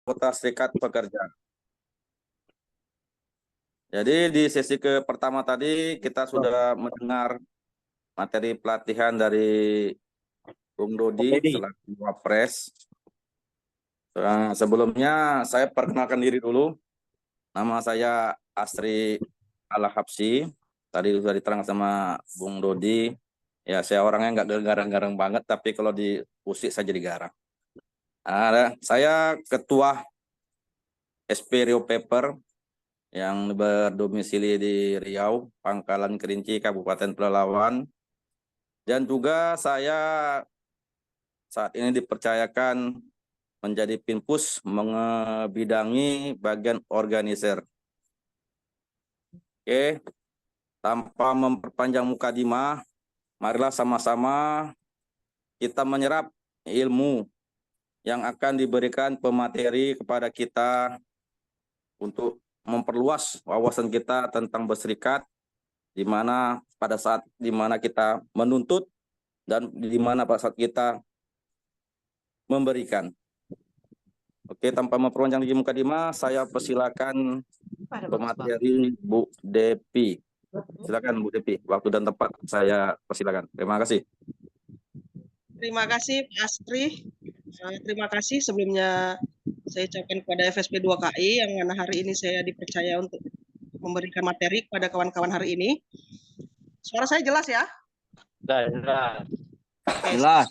anggota Serikat Pekerja. Jadi di sesi pertama tadi kita sudah mendengar materi pelatihan dari Bung Dodi selaku Wapres. Sebelumnya saya perkenalkan diri dulu. Nama saya Asri Al-Habsyi. Tadi sudah diterang sama Bung Dodi. Ya, saya orangnya nggak garang-garang banget, tapi kalau diusik saya jadi garang. Saya Ketua SP Riau Paper yang berdomisili di Riau, Pangkalan Kerinci, Kabupaten Pelalawan. Dan juga saya saat ini dipercayakan menjadi Pinpus mengebidangi bagian organizer. Oke, tanpa memperpanjang mukadimah, marilah sama-sama kita menyerap ilmu yang akan diberikan pemateri kepada kita untuk memperluas wawasan kita tentang berserikat, di mana pada saat di mana kita menuntut dan di mana pada saat kita memberikan. Oke, tanpa memperpanjang lagi mukadimah, saya persilakan pemateri Bu Depi. Silakan Bu Depi, waktu dan tempat saya persilakan. Terima kasih. Terima kasih Pak Asri. Terima kasih sebelumnya saya ucapkan kepada FSP 2KI yang mana hari ini saya dipercaya untuk memberikan materi kepada kawan-kawan hari ini. Suara saya jelas ya? Jelas. Oke. Jelas.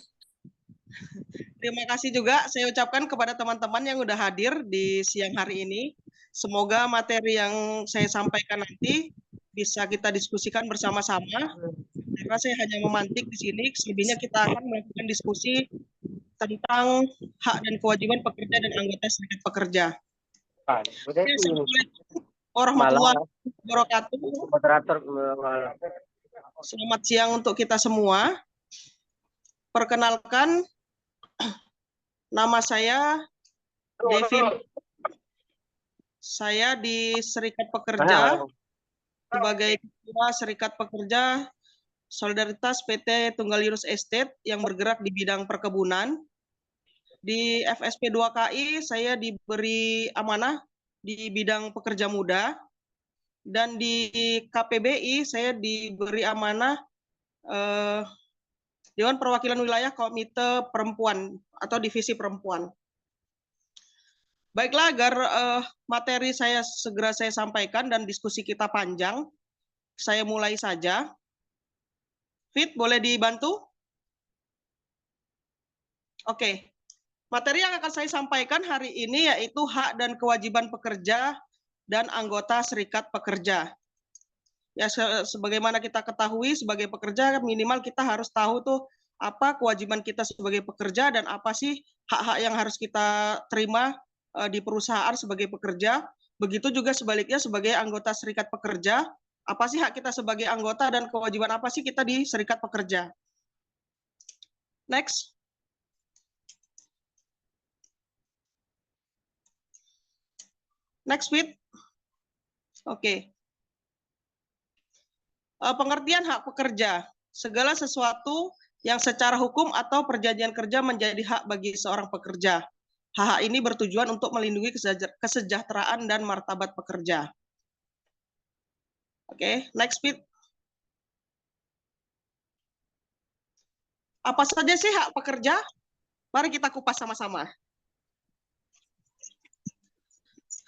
Terima kasih juga saya ucapkan kepada teman-teman yang sudah hadir di siang hari ini. Semoga materi yang saya sampaikan nanti bisa kita diskusikan bersama-sama. Karena saya hanya memantik di sini, selebihnya kita akan melakukan diskusi tentang hak dan kewajiban pekerja dan anggota serikat pekerja. Assalamualaikum warahmatullahi wabarakatuh. Selamat siang untuk kita semua. Perkenalkan, nama saya Devi. Saya di Serikat Pekerja sebagai Ketua Serikat Pekerja Solidaritas PT Tunggal Yunus Estate yang bergerak di bidang perkebunan. Di FSP 2KI saya diberi amanah di bidang pekerja muda, dan di KPBI saya diberi amanah Dewan Perwakilan Wilayah Komite Perempuan atau Divisi Perempuan. Baiklah, agar materi saya segera saya sampaikan dan diskusi kita panjang, saya mulai saja. Fit, boleh dibantu? Oke. Materi yang akan saya sampaikan hari ini yaitu hak dan kewajiban pekerja dan anggota serikat pekerja. Ya, sebagaimana kita ketahui sebagai pekerja minimal kita harus tahu tuh apa kewajiban kita sebagai pekerja dan apa sih hak-hak yang harus kita terima di perusahaan sebagai pekerja. Begitu juga sebaliknya sebagai anggota serikat pekerja, apa sih hak kita sebagai anggota dan kewajiban apa sih kita di serikat pekerja. Next. Next week. Oke. Pengertian hak pekerja. Segala sesuatu yang secara hukum atau perjanjian kerja menjadi hak bagi seorang pekerja. Hak ini bertujuan untuk melindungi kesejahteraan dan martabat pekerja. Oke, next week. Apa saja sih hak pekerja? Mari kita kupas sama-sama.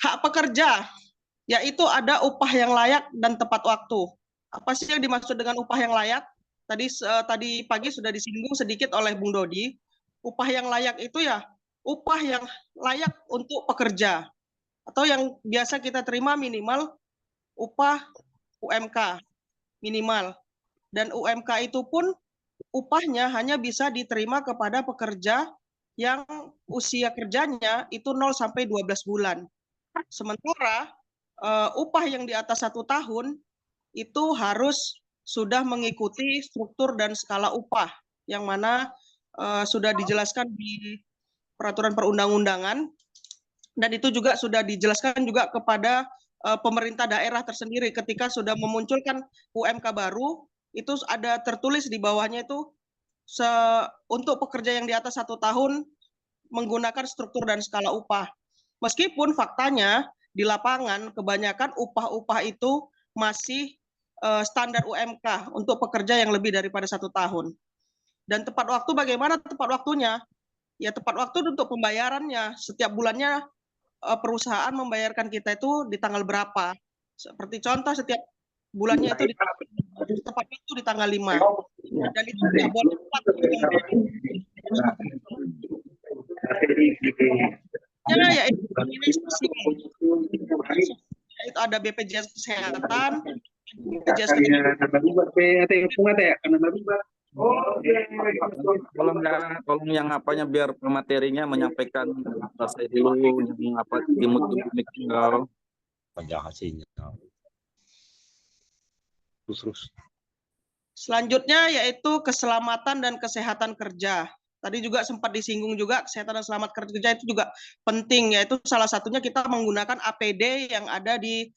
Hak pekerja, yaitu ada upah yang layak dan tepat waktu. Apa sih yang dimaksud dengan upah yang layak? Tadi pagi sudah disinggung sedikit oleh Bung Dodi. Upah yang layak itu ya upah yang layak untuk pekerja. Atau yang biasa kita terima minimal upah UMK minimal. Dan UMK itu pun upahnya hanya bisa diterima kepada pekerja yang usia kerjanya itu 0 sampai 12 bulan. Sementara upah yang di atas 1 tahun itu harus sudah mengikuti struktur dan skala upah yang mana sudah dijelaskan di peraturan perundang-undangan, dan itu juga sudah dijelaskan juga kepada pemerintah daerah tersendiri ketika sudah memunculkan UMK baru, itu ada tertulis di bawahnya itu untuk pekerja yang di atas 1 tahun menggunakan struktur dan skala upah. Meskipun faktanya di lapangan kebanyakan upah-upah itu masih standar UMK untuk pekerja yang lebih daripada 1 tahun. Dan tepat waktu, bagaimana tepat waktunya? Ya tepat waktu untuk pembayarannya. Setiap bulannya perusahaan membayarkan kita itu di tanggal berapa. Seperti contoh, setiap bulannya itu tepat waktu di tanggal 5. Dan itu tidak boleh tepat. Ya, itu ada BPJS Kesehatan, BPJS Tolong yang apanya biar materinya menyampaikan selesai dulu yang apa dimut terus. Selanjutnya yaitu keselamatan dan kesehatan kerja. Tadi juga sempat disinggung juga, kesehatan dan selamat kerja itu juga penting, yaitu salah satunya kita menggunakan APD yang ada di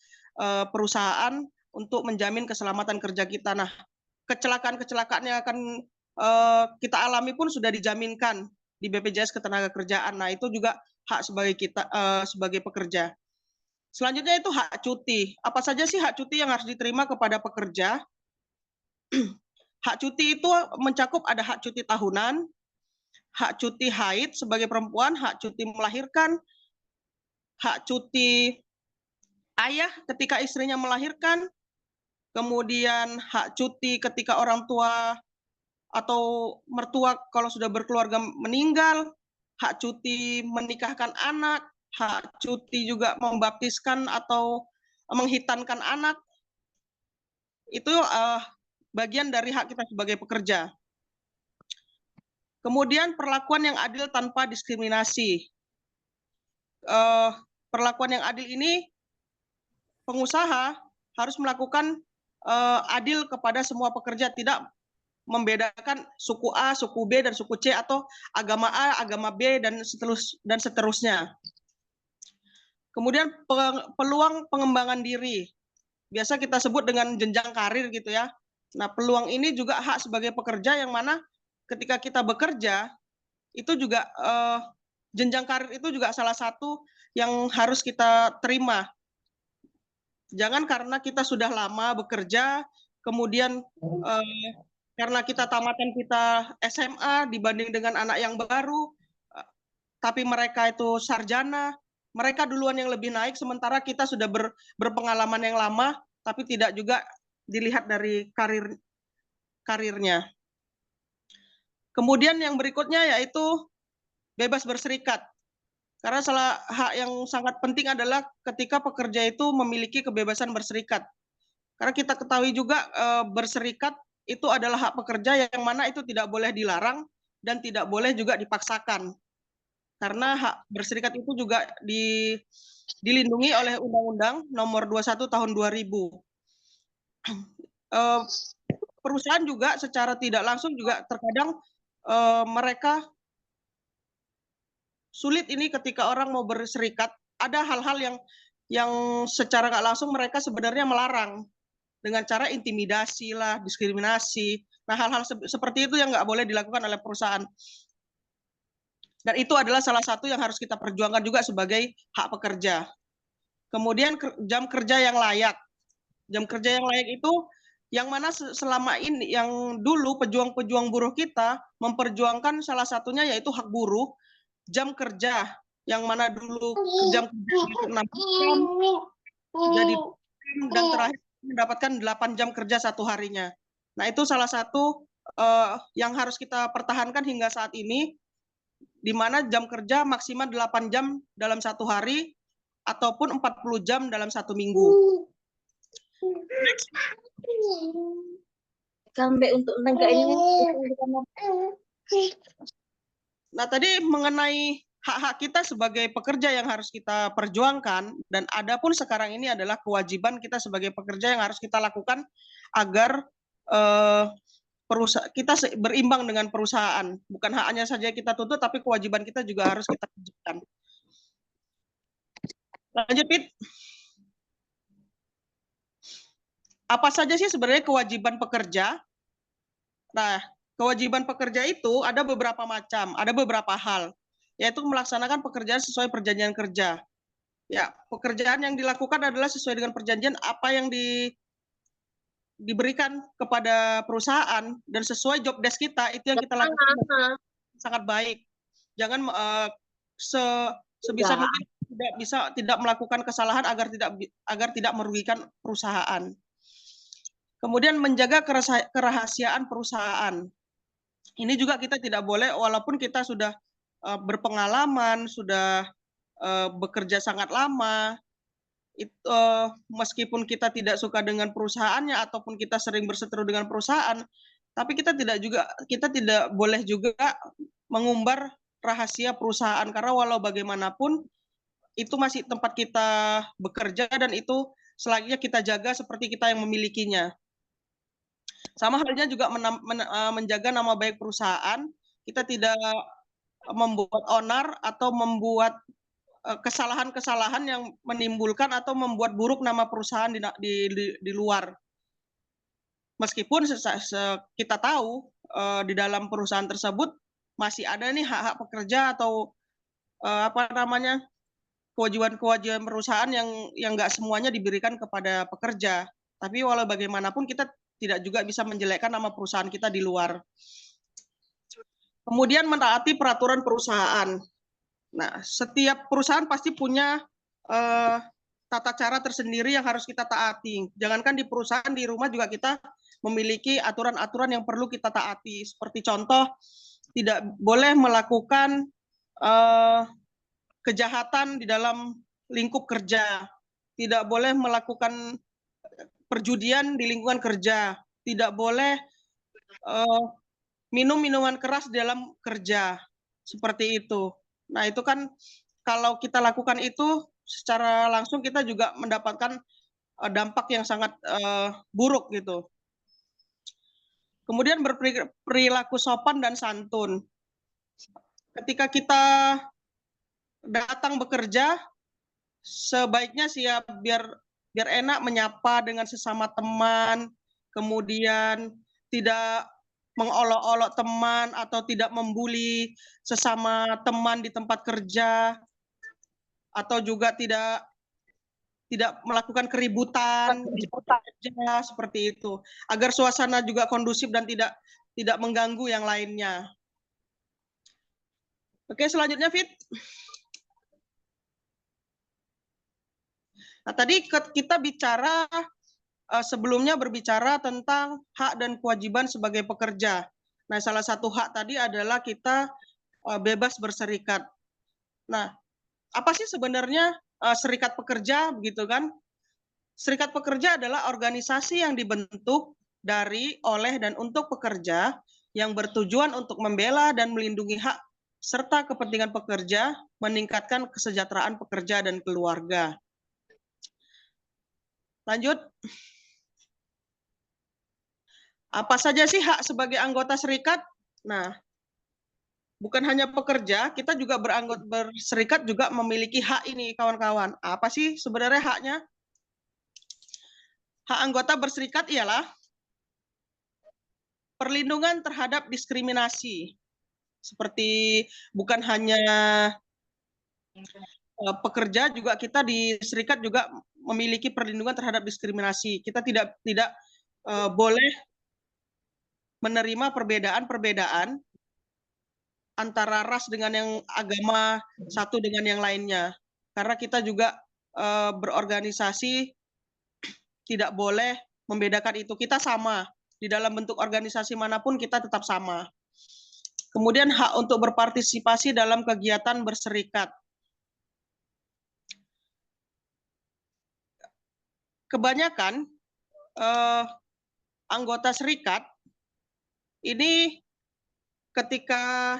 perusahaan untuk menjamin keselamatan kerja kita. Nah, kecelakaan-kecelakaan yang akan kita alami pun sudah dijaminkan di BPJS Ketenagakerjaan. Nah, itu juga hak sebagai kita sebagai pekerja. Selanjutnya itu hak cuti. Apa saja sih hak cuti yang harus diterima kepada pekerja? Hak cuti itu mencakup ada hak cuti tahunan, hak cuti haid sebagai perempuan, hak cuti melahirkan, hak cuti ayah ketika istrinya melahirkan, kemudian hak cuti ketika orang tua atau mertua kalau sudah berkeluarga meninggal, hak cuti menikahkan anak, hak cuti juga membaptiskan atau menghitankan anak. Itu bagian dari hak kita sebagai pekerja. Kemudian perlakuan yang adil tanpa diskriminasi. Perlakuan yang adil ini pengusaha harus melakukan adil kepada semua pekerja, tidak membedakan suku A, suku B, dan suku C, atau agama A, agama B, dan seterusnya. Kemudian peluang pengembangan diri. Biasa kita sebut dengan jenjang karir gitu ya. Nah, peluang ini juga hak sebagai pekerja yang mana ketika kita bekerja, itu juga jenjang karir itu juga salah satu yang harus kita terima. Jangan karena kita sudah lama bekerja, kemudian karena kita tamatan kita SMA dibanding dengan anak yang baru, tapi mereka itu sarjana, mereka duluan yang lebih naik, sementara kita sudah berpengalaman yang lama, tapi tidak juga dilihat dari karirnya. Kemudian yang berikutnya yaitu bebas berserikat. Karena salah hak yang sangat penting adalah ketika pekerja itu memiliki kebebasan berserikat. Karena kita ketahui juga berserikat itu adalah hak pekerja yang mana itu tidak boleh dilarang dan tidak boleh juga dipaksakan. Karena hak berserikat itu juga dilindungi oleh Undang-Undang Nomor 21 Tahun 2000. Perusahaan juga secara tidak langsung juga terkadang mereka sulit ini ketika orang mau berserikat, ada hal-hal yang secara nggak langsung mereka sebenarnya melarang dengan cara intimidasi lah, diskriminasi. Nah, hal-hal seperti itu yang nggak boleh dilakukan oleh perusahaan. Dan itu adalah salah satu yang harus kita perjuangkan juga sebagai hak pekerja. Kemudian jam kerja yang layak. Jam kerja yang layak itu yang mana selama ini, yang dulu pejuang-pejuang buruh kita memperjuangkan salah satunya yaitu hak buruh, jam kerja, yang mana dulu jam kerja 6 jam, jadi dan terakhir mendapatkan 8 jam kerja satu harinya. Nah, itu salah satu yang harus kita pertahankan hingga saat ini, di mana jam kerja maksimal 8 jam dalam satu hari, ataupun 40 jam dalam satu minggu. Untuk ini. Nah, tadi mengenai hak-hak kita sebagai pekerja yang harus kita perjuangkan, dan ada pun sekarang ini adalah kewajiban kita sebagai pekerja yang harus kita lakukan agar kita berimbang dengan perusahaan. Bukan hanya saja kita tuntut, tapi kewajiban kita juga harus kita kerjakan. Lanjut, Pit. Apa saja sih sebenarnya kewajiban pekerja? Nah, kewajiban pekerja itu ada beberapa macam, ada beberapa hal, yaitu melaksanakan pekerjaan sesuai perjanjian kerja. Ya, pekerjaan yang dilakukan adalah sesuai dengan perjanjian apa yang diberikan kepada perusahaan dan sesuai job desk kita, itu yang kita lakukan sangat baik. Jangan sebisa mungkin tidak melakukan kesalahan agar tidak merugikan perusahaan. Kemudian menjaga kerahasiaan perusahaan. Ini juga kita tidak boleh, walaupun kita sudah berpengalaman, sudah bekerja sangat lama, meskipun kita tidak suka dengan perusahaannya ataupun kita sering berseteru dengan perusahaan, tapi kita tidak boleh juga mengumbar rahasia perusahaan, karena walau bagaimanapun itu masih tempat kita bekerja dan itu selanjutnya kita jaga seperti kita yang memilikinya. Sama halnya juga menjaga nama baik perusahaan, kita tidak membuat onar atau membuat kesalahan-kesalahan yang menimbulkan atau membuat buruk nama perusahaan di luar. Meskipun kita tahu di dalam perusahaan tersebut masih ada nih hak-hak pekerja atau kewajiban-kewajiban perusahaan yang nggak semuanya diberikan kepada pekerja. Tapi walau bagaimanapun kita tidak juga bisa menjelekkan nama perusahaan kita di luar. Kemudian menaati peraturan perusahaan. Nah, setiap perusahaan pasti punya tata cara tersendiri yang harus kita taati. Jangankan di perusahaan, di rumah juga kita memiliki aturan-aturan yang perlu kita taati. Seperti contoh, tidak boleh melakukan kejahatan di dalam lingkup kerja. Tidak boleh melakukan perjudian di lingkungan kerja. Tidak boleh minum minuman keras dalam kerja. Seperti itu. Nah, itu kan kalau kita lakukan itu secara langsung kita juga mendapatkan dampak yang sangat buruk gitu. Kemudian berperilaku sopan dan santun. Ketika kita datang bekerja, sebaiknya sih ya biar enak menyapa dengan sesama teman, kemudian tidak mengolok-olok teman atau tidak membuli sesama teman di tempat kerja, atau juga tidak melakukan keributan di tempat kerja seperti itu, agar suasana juga kondusif dan tidak mengganggu yang lainnya. Oke, selanjutnya Fit. Nah, tadi kita bicara sebelumnya berbicara tentang hak dan kewajiban sebagai pekerja. Nah, salah satu hak tadi adalah kita bebas berserikat. Nah, apa sih sebenarnya serikat pekerja, begitu kan? Serikat pekerja adalah organisasi yang dibentuk dari, oleh, dan untuk pekerja yang bertujuan untuk membela dan melindungi hak serta kepentingan pekerja, meningkatkan kesejahteraan pekerja dan keluarga. Lanjut. Apa saja sih hak sebagai anggota serikat? Nah, bukan hanya pekerja, kita juga berserikat juga memiliki hak ini, kawan-kawan. Apa sih sebenarnya haknya? Hak anggota berserikat ialah perlindungan terhadap diskriminasi. Seperti bukan hanya pekerja, juga kita di serikat juga memiliki perlindungan terhadap diskriminasi. Kita tidak boleh menerima perbedaan-perbedaan antara ras dengan yang agama satu dengan yang lainnya. Karena kita juga berorganisasi tidak boleh membedakan itu. Kita sama. Di dalam bentuk organisasi manapun kita tetap sama. Kemudian hak untuk berpartisipasi dalam kegiatan berserikat. Kebanyakan anggota serikat ini ketika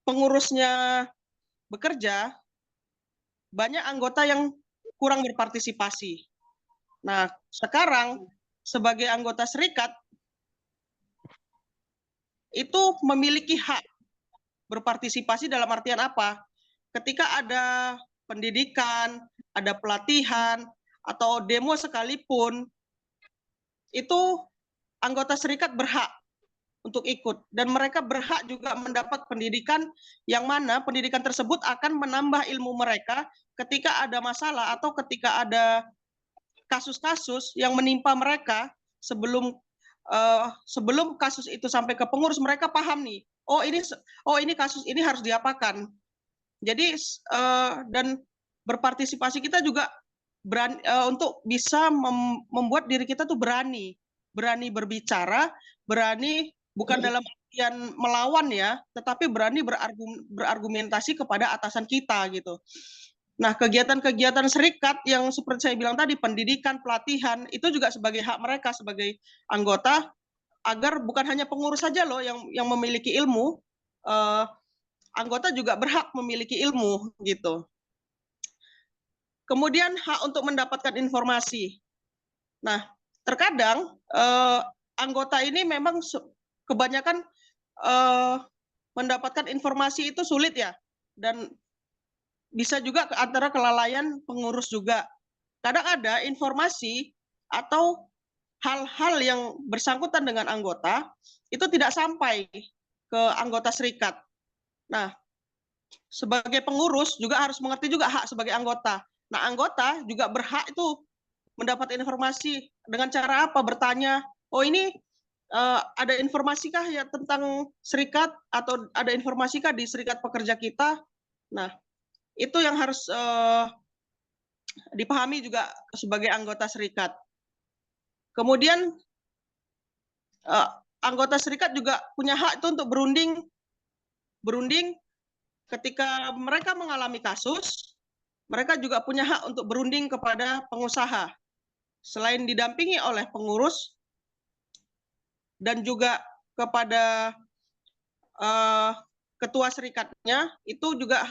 pengurusnya bekerja, banyak anggota yang kurang berpartisipasi. Nah, sekarang sebagai anggota serikat itu memiliki hak berpartisipasi dalam artian apa? Ketika ada pendidikan, ada pelatihan, atau demo sekalipun, itu anggota serikat berhak untuk ikut, dan mereka berhak juga mendapat pendidikan yang mana pendidikan tersebut akan menambah ilmu mereka ketika ada masalah atau ketika ada kasus-kasus yang menimpa mereka sebelum sebelum kasus itu sampai ke pengurus, mereka paham nih, oh ini kasus ini harus diapakan. Jadi dan berpartisipasi kita juga berani untuk bisa membuat diri kita tuh berani berbicara, berani bukan dalam artian melawan ya, tetapi berani berargumentasi kepada atasan kita gitu. Nah, kegiatan-kegiatan serikat yang seperti saya bilang tadi, pendidikan, pelatihan, itu juga sebagai hak mereka sebagai anggota, agar bukan hanya pengurus saja loh yang memiliki ilmu, anggota juga berhak memiliki ilmu gitu. Kemudian hak untuk mendapatkan informasi. Nah, terkadang anggota ini memang kebanyakan mendapatkan informasi itu sulit ya, dan bisa juga antara kelalaian pengurus juga. Kadang ada informasi atau hal-hal yang bersangkutan dengan anggota itu tidak sampai ke anggota serikat. Nah, sebagai pengurus juga harus mengerti juga hak sebagai anggota. Nah, anggota juga berhak itu mendapat informasi dengan cara apa? Bertanya, oh ini ada informasikah ya tentang serikat, atau ada informasikah di serikat pekerja kita? Nah, itu yang harus dipahami juga sebagai anggota serikat. Kemudian anggota serikat juga punya hak itu untuk berunding ketika mereka mengalami kasus. Mereka juga punya hak untuk berunding kepada pengusaha. Selain didampingi oleh pengurus dan juga kepada ketua serikatnya, itu juga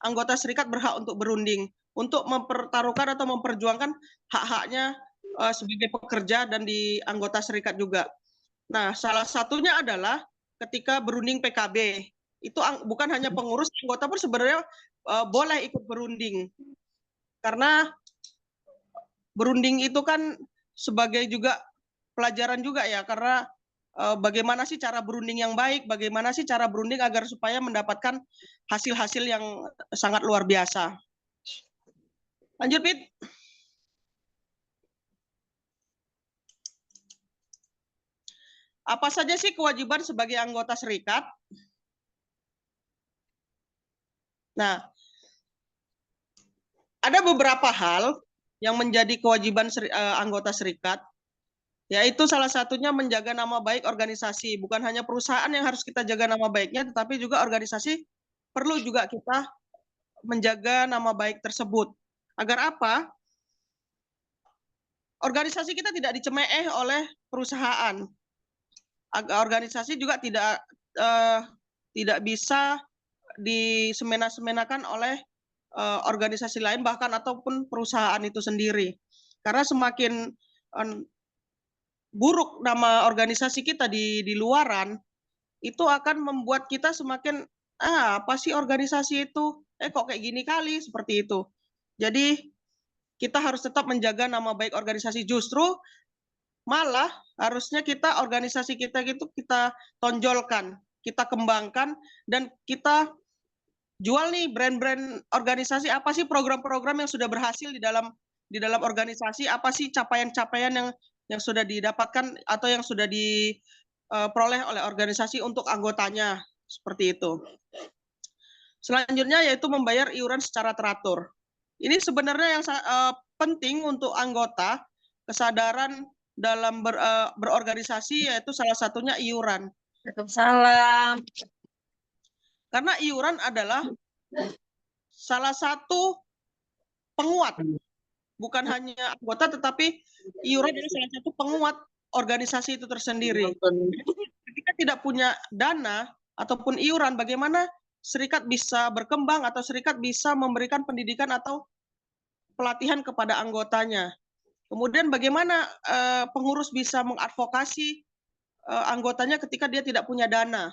anggota serikat berhak untuk berunding, untuk mempertaruhkan atau memperjuangkan hak-haknya sebagai pekerja dan di anggota serikat juga. Nah, salah satunya adalah ketika berunding PKB. Itu bukan hanya pengurus, anggota pun sebenarnya boleh ikut berunding. Karena berunding itu kan sebagai juga pelajaran juga ya, karena bagaimana sih cara berunding yang baik, bagaimana sih cara berunding agar supaya mendapatkan hasil-hasil yang sangat luar biasa. Lanjut, Pit. Apa saja sih kewajiban sebagai anggota serikat? Nah, ada beberapa hal yang menjadi kewajiban anggota serikat, yaitu salah satunya menjaga nama baik organisasi. Bukan hanya perusahaan yang harus kita jaga nama baiknya, tetapi juga organisasi perlu juga kita menjaga nama baik tersebut. Agar apa? Organisasi kita tidak dicemooh oleh perusahaan. Agar organisasi juga tidak bisa disemena-semenakan oleh organisasi lain, bahkan ataupun perusahaan itu sendiri. Karena semakin buruk nama organisasi kita di luaran, itu akan membuat kita semakin apa sih organisasi itu? Kok kayak gini kali, seperti itu. Jadi kita harus tetap menjaga nama baik organisasi. Justru malah harusnya organisasi kita gitu kita tonjolkan, kita kembangkan, dan kita jual nih brand-brand organisasi. Apa sih program-program yang sudah berhasil di dalam organisasi? Apa sih capaian-capaian yang sudah didapatkan atau yang sudah diperoleh oleh organisasi untuk anggotanya, seperti itu. Selanjutnya yaitu membayar iuran secara teratur. Ini sebenarnya yang penting untuk anggota, kesadaran dalam berorganisasi, yaitu salah satunya iuran. Waalaikumsalam. Karena iuran adalah salah satu penguat, bukan hanya anggota, tetapi iuran adalah salah satu penguat organisasi itu tersendiri. Ketika tidak punya dana ataupun iuran, bagaimana serikat bisa berkembang atau serikat bisa memberikan pendidikan atau pelatihan kepada anggotanya? Kemudian bagaimana pengurus bisa mengadvokasi anggotanya ketika dia tidak punya dana?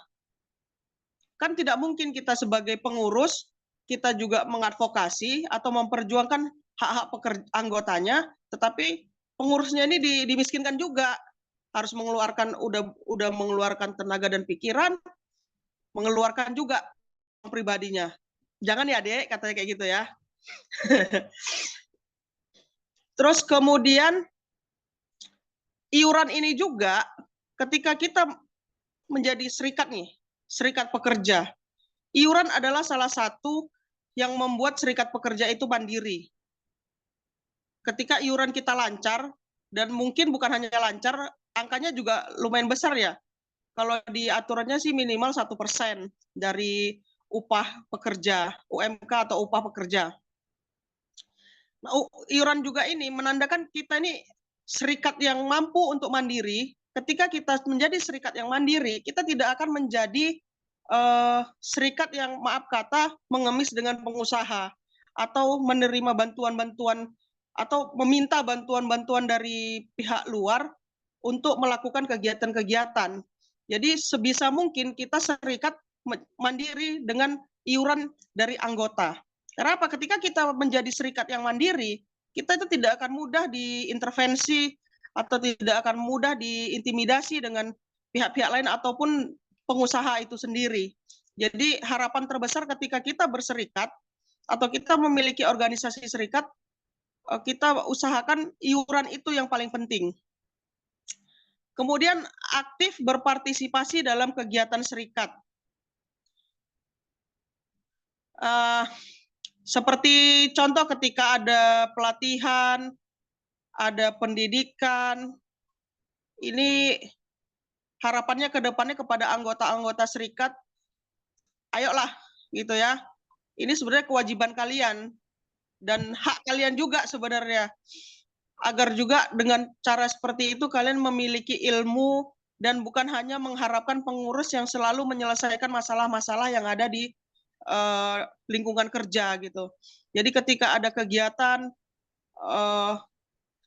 Kan tidak mungkin kita sebagai pengurus, kita juga mengadvokasi atau memperjuangkan hak-hak anggotanya, tetapi pengurusnya ini dimiskinkan juga. harus mengeluarkan udah mengeluarkan tenaga dan pikiran, mengeluarkan juga uang pribadinya. Jangan ya, Dek, katanya kayak gitu ya. Terus kemudian iuran ini juga ketika kita menjadi serikat nih, serikat pekerja. Iuran adalah salah satu yang membuat serikat pekerja itu mandiri. Ketika iuran kita lancar, dan mungkin bukan hanya lancar, angkanya juga lumayan besar ya. Kalau di aturannya sih minimal 1% dari upah pekerja, UMK atau upah pekerja. Nah, iuran juga ini menandakan kita ini serikat yang mampu untuk mandiri. Ketika kita menjadi serikat yang mandiri, kita tidak akan menjadi serikat yang maaf kata mengemis dengan pengusaha atau menerima bantuan-bantuan atau meminta bantuan-bantuan dari pihak luar untuk melakukan kegiatan-kegiatan. Jadi sebisa mungkin kita serikat mandiri dengan iuran dari anggota. Kenapa? Ketika kita menjadi serikat yang mandiri, kita itu tidak akan mudah diintervensi atau tidak akan mudah diintimidasi dengan pihak-pihak lain ataupun pengusaha itu sendiri. Jadi harapan terbesar ketika kita berserikat atau kita memiliki organisasi serikat, kita usahakan iuran itu yang paling penting. Kemudian aktif berpartisipasi dalam kegiatan serikat. Seperti contoh ketika ada pelatihan, ada pendidikan, ini harapannya ke depannya kepada anggota-anggota serikat, ayolah gitu ya. Ini sebenarnya kewajiban kalian dan hak kalian juga sebenarnya. Agar juga dengan cara seperti itu kalian memiliki ilmu dan bukan hanya mengharapkan pengurus yang selalu menyelesaikan masalah-masalah yang ada di lingkungan kerja gitu. Jadi ketika ada kegiatan,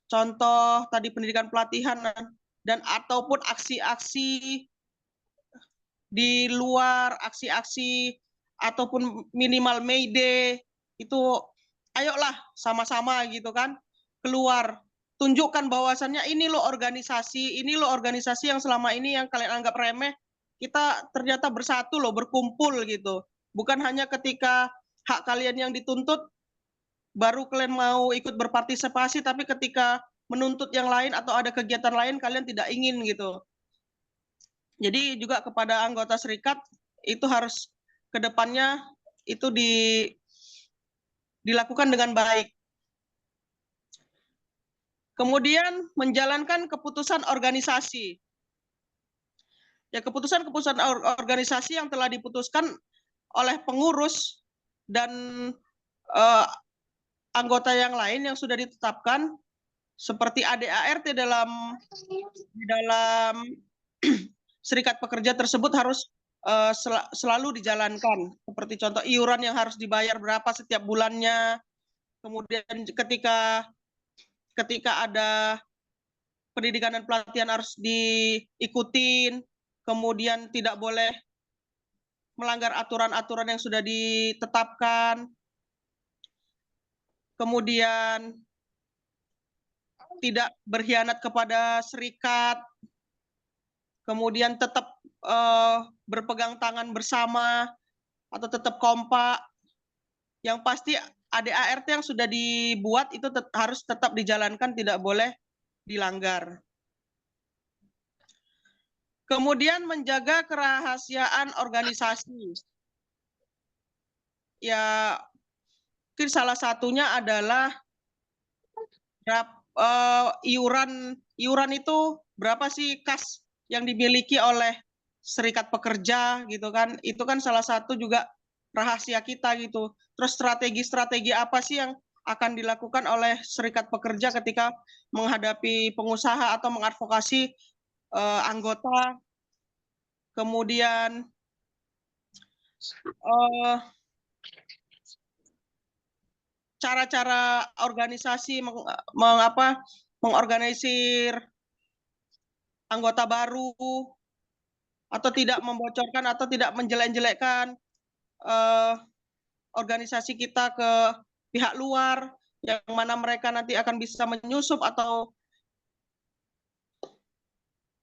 contoh tadi pendidikan pelatihan dan ataupun aksi-aksi di luar, aksi-aksi ataupun minimal May Day, itu ayolah sama-sama gitu kan keluar, tunjukkan bahwasannya ini loh organisasi yang selama ini yang kalian anggap remeh, kita ternyata bersatu loh, berkumpul gitu. Bukan hanya ketika hak kalian yang dituntut baru kalian mau ikut berpartisipasi, tapi ketika menuntut yang lain atau ada kegiatan lain kalian tidak ingin gitu. Jadi juga kepada anggota serikat itu harus kedepannya itu dilakukan dengan baik. Kemudian menjalankan keputusan organisasi. Ya, keputusan-keputusan organisasi yang telah diputuskan oleh pengurus dan anggota yang lain yang sudah ditetapkan seperti ADART dalam serikat pekerja tersebut harus selalu dijalankan. Seperti contoh iuran yang harus dibayar berapa setiap bulannya. Kemudian ketika ada pendidikan dan pelatihan harus diikutin. Kemudian tidak boleh melanggar aturan-aturan yang sudah ditetapkan. Kemudian tidak berkhianat kepada serikat. Kemudian tetap berpegang tangan bersama atau tetap kompak. Yang pasti ADART yang sudah dibuat itu harus tetap dijalankan, tidak boleh dilanggar. Kemudian menjaga kerahasiaan organisasi. Ya, mungkin salah satunya adalah iuran itu berapa sih kas yang dimiliki oleh serikat pekerja gitu kan. Itu kan salah satu juga rahasia kita gitu. Terus strategi-strategi apa sih yang akan dilakukan oleh serikat pekerja ketika menghadapi pengusaha atau mengadvokasi anggota. Kemudian cara-cara organisasi mengorganisir anggota baru atau tidak membocorkan atau tidak menjelek-jelekkan organisasi kita ke pihak luar yang mana mereka nanti akan bisa menyusup atau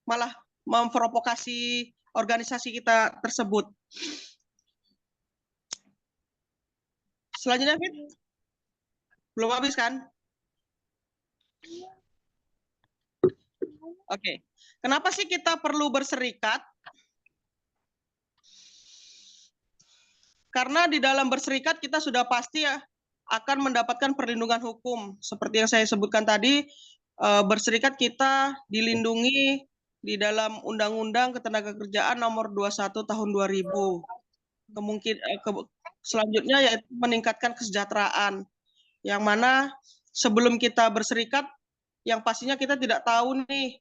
malah memprovokasi organisasi kita tersebut. Selanjutnya, Fit. Belum habis kan? Oke. Kenapa sih kita perlu berserikat? Karena di dalam berserikat kita sudah pasti ya akan mendapatkan perlindungan hukum. Seperti yang saya sebutkan tadi, berserikat kita dilindungi di dalam Undang-Undang Ketenagakerjaan Nomor 21 Tahun 2000. Selanjutnya yaitu meningkatkan kesejahteraan, yang mana sebelum kita berserikat, yang pastinya kita tidak tahu nih,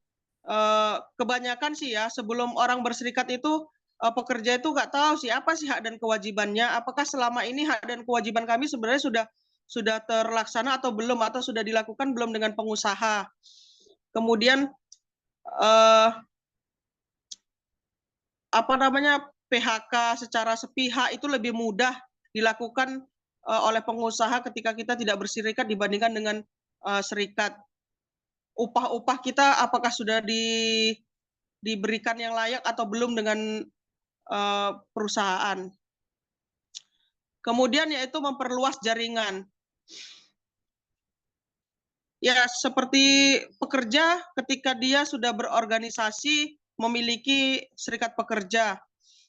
kebanyakan sih ya, sebelum orang berserikat itu, pekerja itu nggak tahu sih apa sih hak dan kewajibannya, apakah selama ini hak dan kewajiban kami sebenarnya sudah terlaksana atau belum, atau sudah dilakukan belum dengan pengusaha. Kemudian PHK secara sepihak itu lebih mudah dilakukan oleh pengusaha ketika kita tidak berserikat dibandingkan dengan serikat. Upah-upah kita apakah sudah diberikan yang layak atau belum dengan perusahaan. Kemudian yaitu memperluas jaringan. Ya, seperti pekerja ketika dia sudah berorganisasi memiliki serikat pekerja.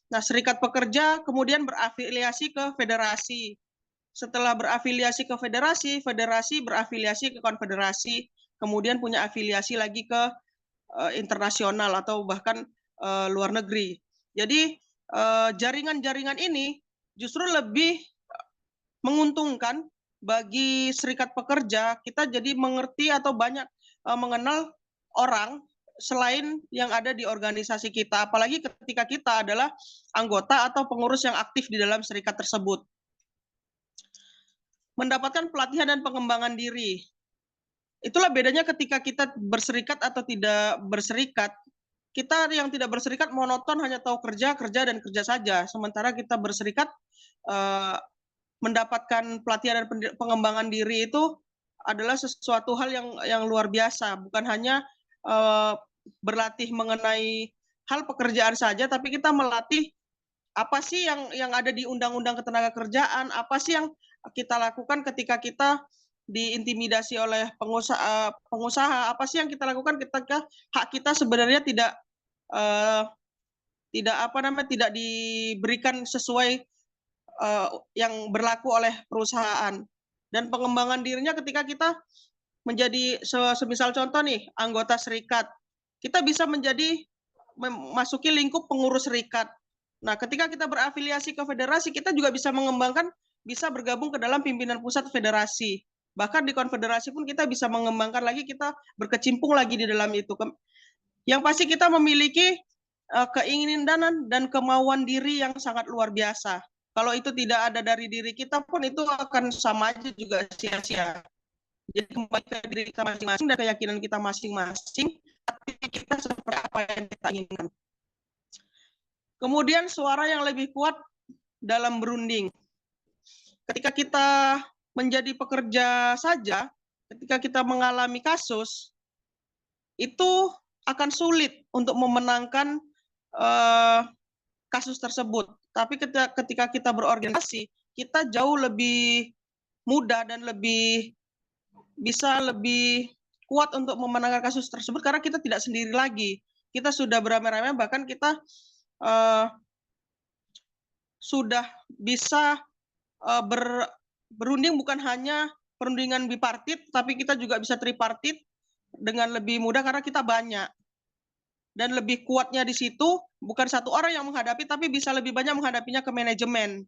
Nah, serikat pekerja kemudian berafiliasi ke federasi. Setelah berafiliasi ke federasi, federasi berafiliasi ke konfederasi, kemudian punya afiliasi lagi ke internasional atau bahkan luar negeri. Jadi jaringan-jaringan ini justru lebih menguntungkan bagi serikat pekerja. Kita jadi mengerti atau banyak mengenal orang selain yang ada di organisasi kita, apalagi ketika kita adalah anggota atau pengurus yang aktif di dalam serikat tersebut. Mendapatkan pelatihan dan pengembangan diri. Itulah bedanya ketika kita berserikat atau tidak berserikat. Kita yang tidak berserikat monoton, hanya tahu kerja, kerja, dan kerja saja. Sementara kita berserikat mendapatkan pelatihan dan pengembangan diri itu adalah sesuatu hal yang luar biasa. Bukan hanya berlatih mengenai hal pekerjaan saja, tapi kita melatih apa sih yang ada di Undang-Undang Ketenagakerjaan, apa sih yang kita lakukan ketika kita diintimidasi oleh pengusaha, apa sih yang kita lakukan ketika hak kita sebenarnya tidak diberikan sesuai yang berlaku oleh perusahaan. Dan pengembangan dirinya ketika kita menjadi semisal contoh nih, anggota serikat, kita bisa memasuki lingkup pengurus serikat. Nah, ketika kita berafiliasi ke federasi, kita juga bisa mengembangkan, bisa bergabung ke dalam pimpinan pusat federasi. Bahkan di konfederasi pun kita bisa mengembangkan lagi, kita berkecimpung lagi di dalam itu. Yang pasti kita memiliki keinginan dan kemauan diri yang sangat luar biasa. Kalau itu tidak ada dari diri kita pun, itu akan sama aja juga sia-sia. Jadi kembali ke diri kita masing-masing dan keyakinan kita masing-masing, tapi kita seperti apa yang kita inginkan. Kemudian suara yang lebih kuat dalam berunding. Ketika kita menjadi pekerja saja, ketika kita mengalami kasus, itu akan sulit untuk memenangkan kasus tersebut. Tapi ketika kita berorganisasi, kita jauh lebih mudah dan bisa lebih kuat untuk memenangkan kasus tersebut karena kita tidak sendiri lagi. Kita sudah beramai-ramai, bahkan kita sudah bisa berunding, bukan hanya perundingan bipartit, tapi kita juga bisa tripartit dengan lebih mudah karena kita banyak. Dan lebih kuatnya di situ bukan satu orang yang menghadapi, tapi bisa lebih banyak menghadapinya ke manajemen.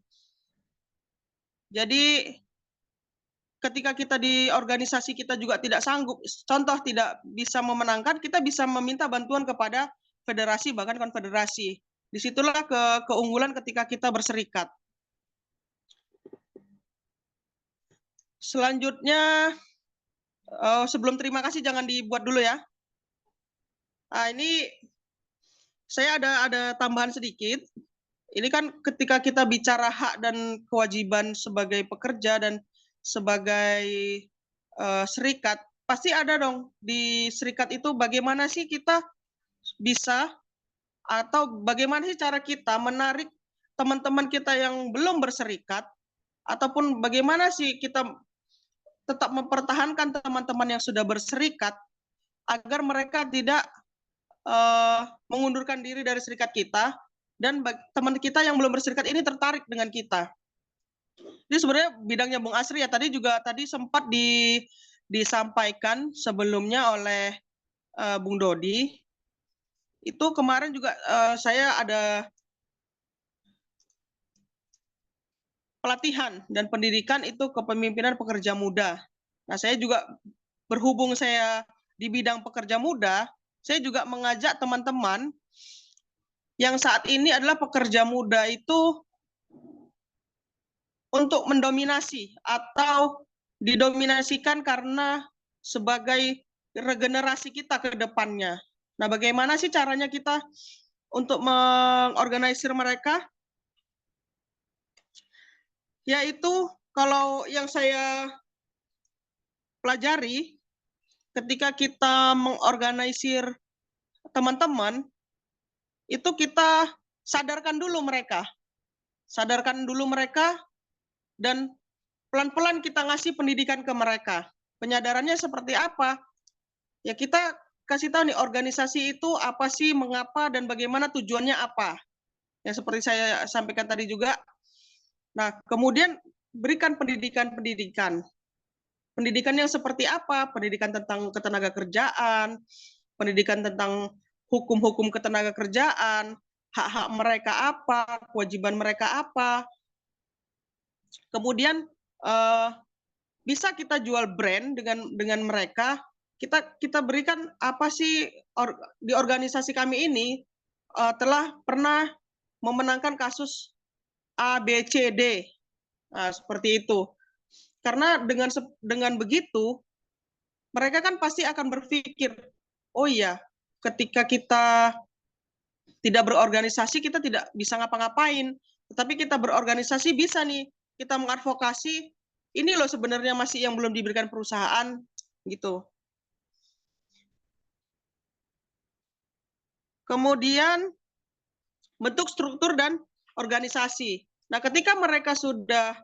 Jadi ketika kita di organisasi kita juga tidak sanggup, contoh tidak bisa memenangkan, kita bisa meminta bantuan kepada federasi, bahkan konfederasi. Disitulah keunggulan ketika kita berserikat. Selanjutnya, sebelum terima kasih jangan dibuat dulu ya. Nah, ini saya ada tambahan sedikit. Ini kan ketika kita bicara hak dan kewajiban sebagai pekerja dan sebagai serikat, pasti ada dong di serikat itu bagaimana sih kita bisa atau bagaimana sih cara kita menarik teman-teman kita yang belum berserikat, ataupun bagaimana sih kita tetap mempertahankan teman-teman yang sudah berserikat agar mereka tidak mengundurkan diri dari serikat kita, dan teman kita yang belum berserikat ini tertarik dengan kita. Ini sebenarnya bidangnya Bung Asri ya, tadi sempat disampaikan sebelumnya oleh Bung Dodi. Itu kemarin juga saya ada pelatihan dan pendidikan itu kepemimpinan pekerja muda. Nah, saya juga berhubung saya di bidang pekerja muda, saya juga mengajak teman-teman yang saat ini adalah pekerja muda itu untuk mendominasi atau didominasikan karena sebagai regenerasi kita ke depannya. Nah, bagaimana sih caranya kita untuk mengorganisir mereka? Yaitu kalau yang saya pelajari, ketika kita mengorganisir teman-teman, itu kita sadarkan dulu mereka. Sadarkan dulu mereka, dan pelan-pelan kita ngasih pendidikan ke mereka. Penyadarannya seperti apa? Ya kita kasih tahu nih, organisasi itu apa sih, mengapa, dan bagaimana tujuannya apa. Ya seperti saya sampaikan tadi juga. Nah, kemudian berikan pendidikan-pendidikan. Pendidikan yang seperti apa? Pendidikan tentang ketenaga kerjaan, pendidikan tentang hukum-hukum ketenaga kerjaan, hak-hak mereka apa, kewajiban mereka apa. Kemudian bisa kita jual brand dengan mereka. Kita berikan apa sih, di organisasi kami ini telah pernah memenangkan kasus A, B, C, D. Nah, seperti itu. Karena dengan begitu, mereka kan pasti akan berpikir, oh iya, ketika kita tidak berorganisasi, kita tidak bisa ngapa-ngapain. Tetapi kita berorganisasi bisa nih, kita mengadvokasi, ini loh sebenarnya masih yang belum diberikan perusahaan, gitu. Kemudian, bentuk struktur dan organisasi. Nah, ketika mereka sudah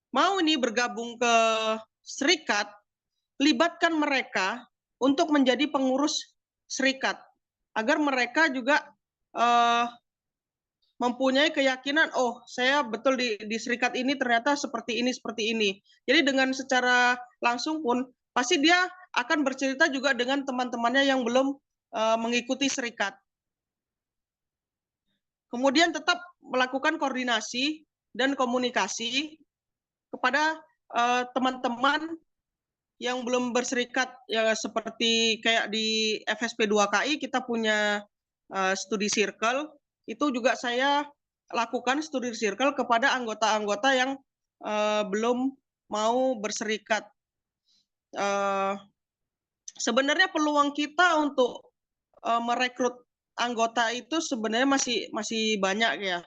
mau nih bergabung ke serikat, libatkan mereka untuk menjadi pengurus serikat, agar mereka juga mempunyai keyakinan, oh saya betul di serikat ini ternyata seperti ini, seperti ini. Jadi dengan secara langsung pun, pasti dia akan bercerita juga dengan teman-temannya yang belum mengikuti serikat. Kemudian tetap melakukan koordinasi dan komunikasi kepada teman-teman yang belum berserikat, ya seperti kayak di FSP 2KI kita punya studi circle, itu juga saya lakukan studi circle kepada anggota-anggota yang belum mau berserikat. Sebenarnya peluang kita untuk merekrut anggota itu sebenarnya masih banyak ya.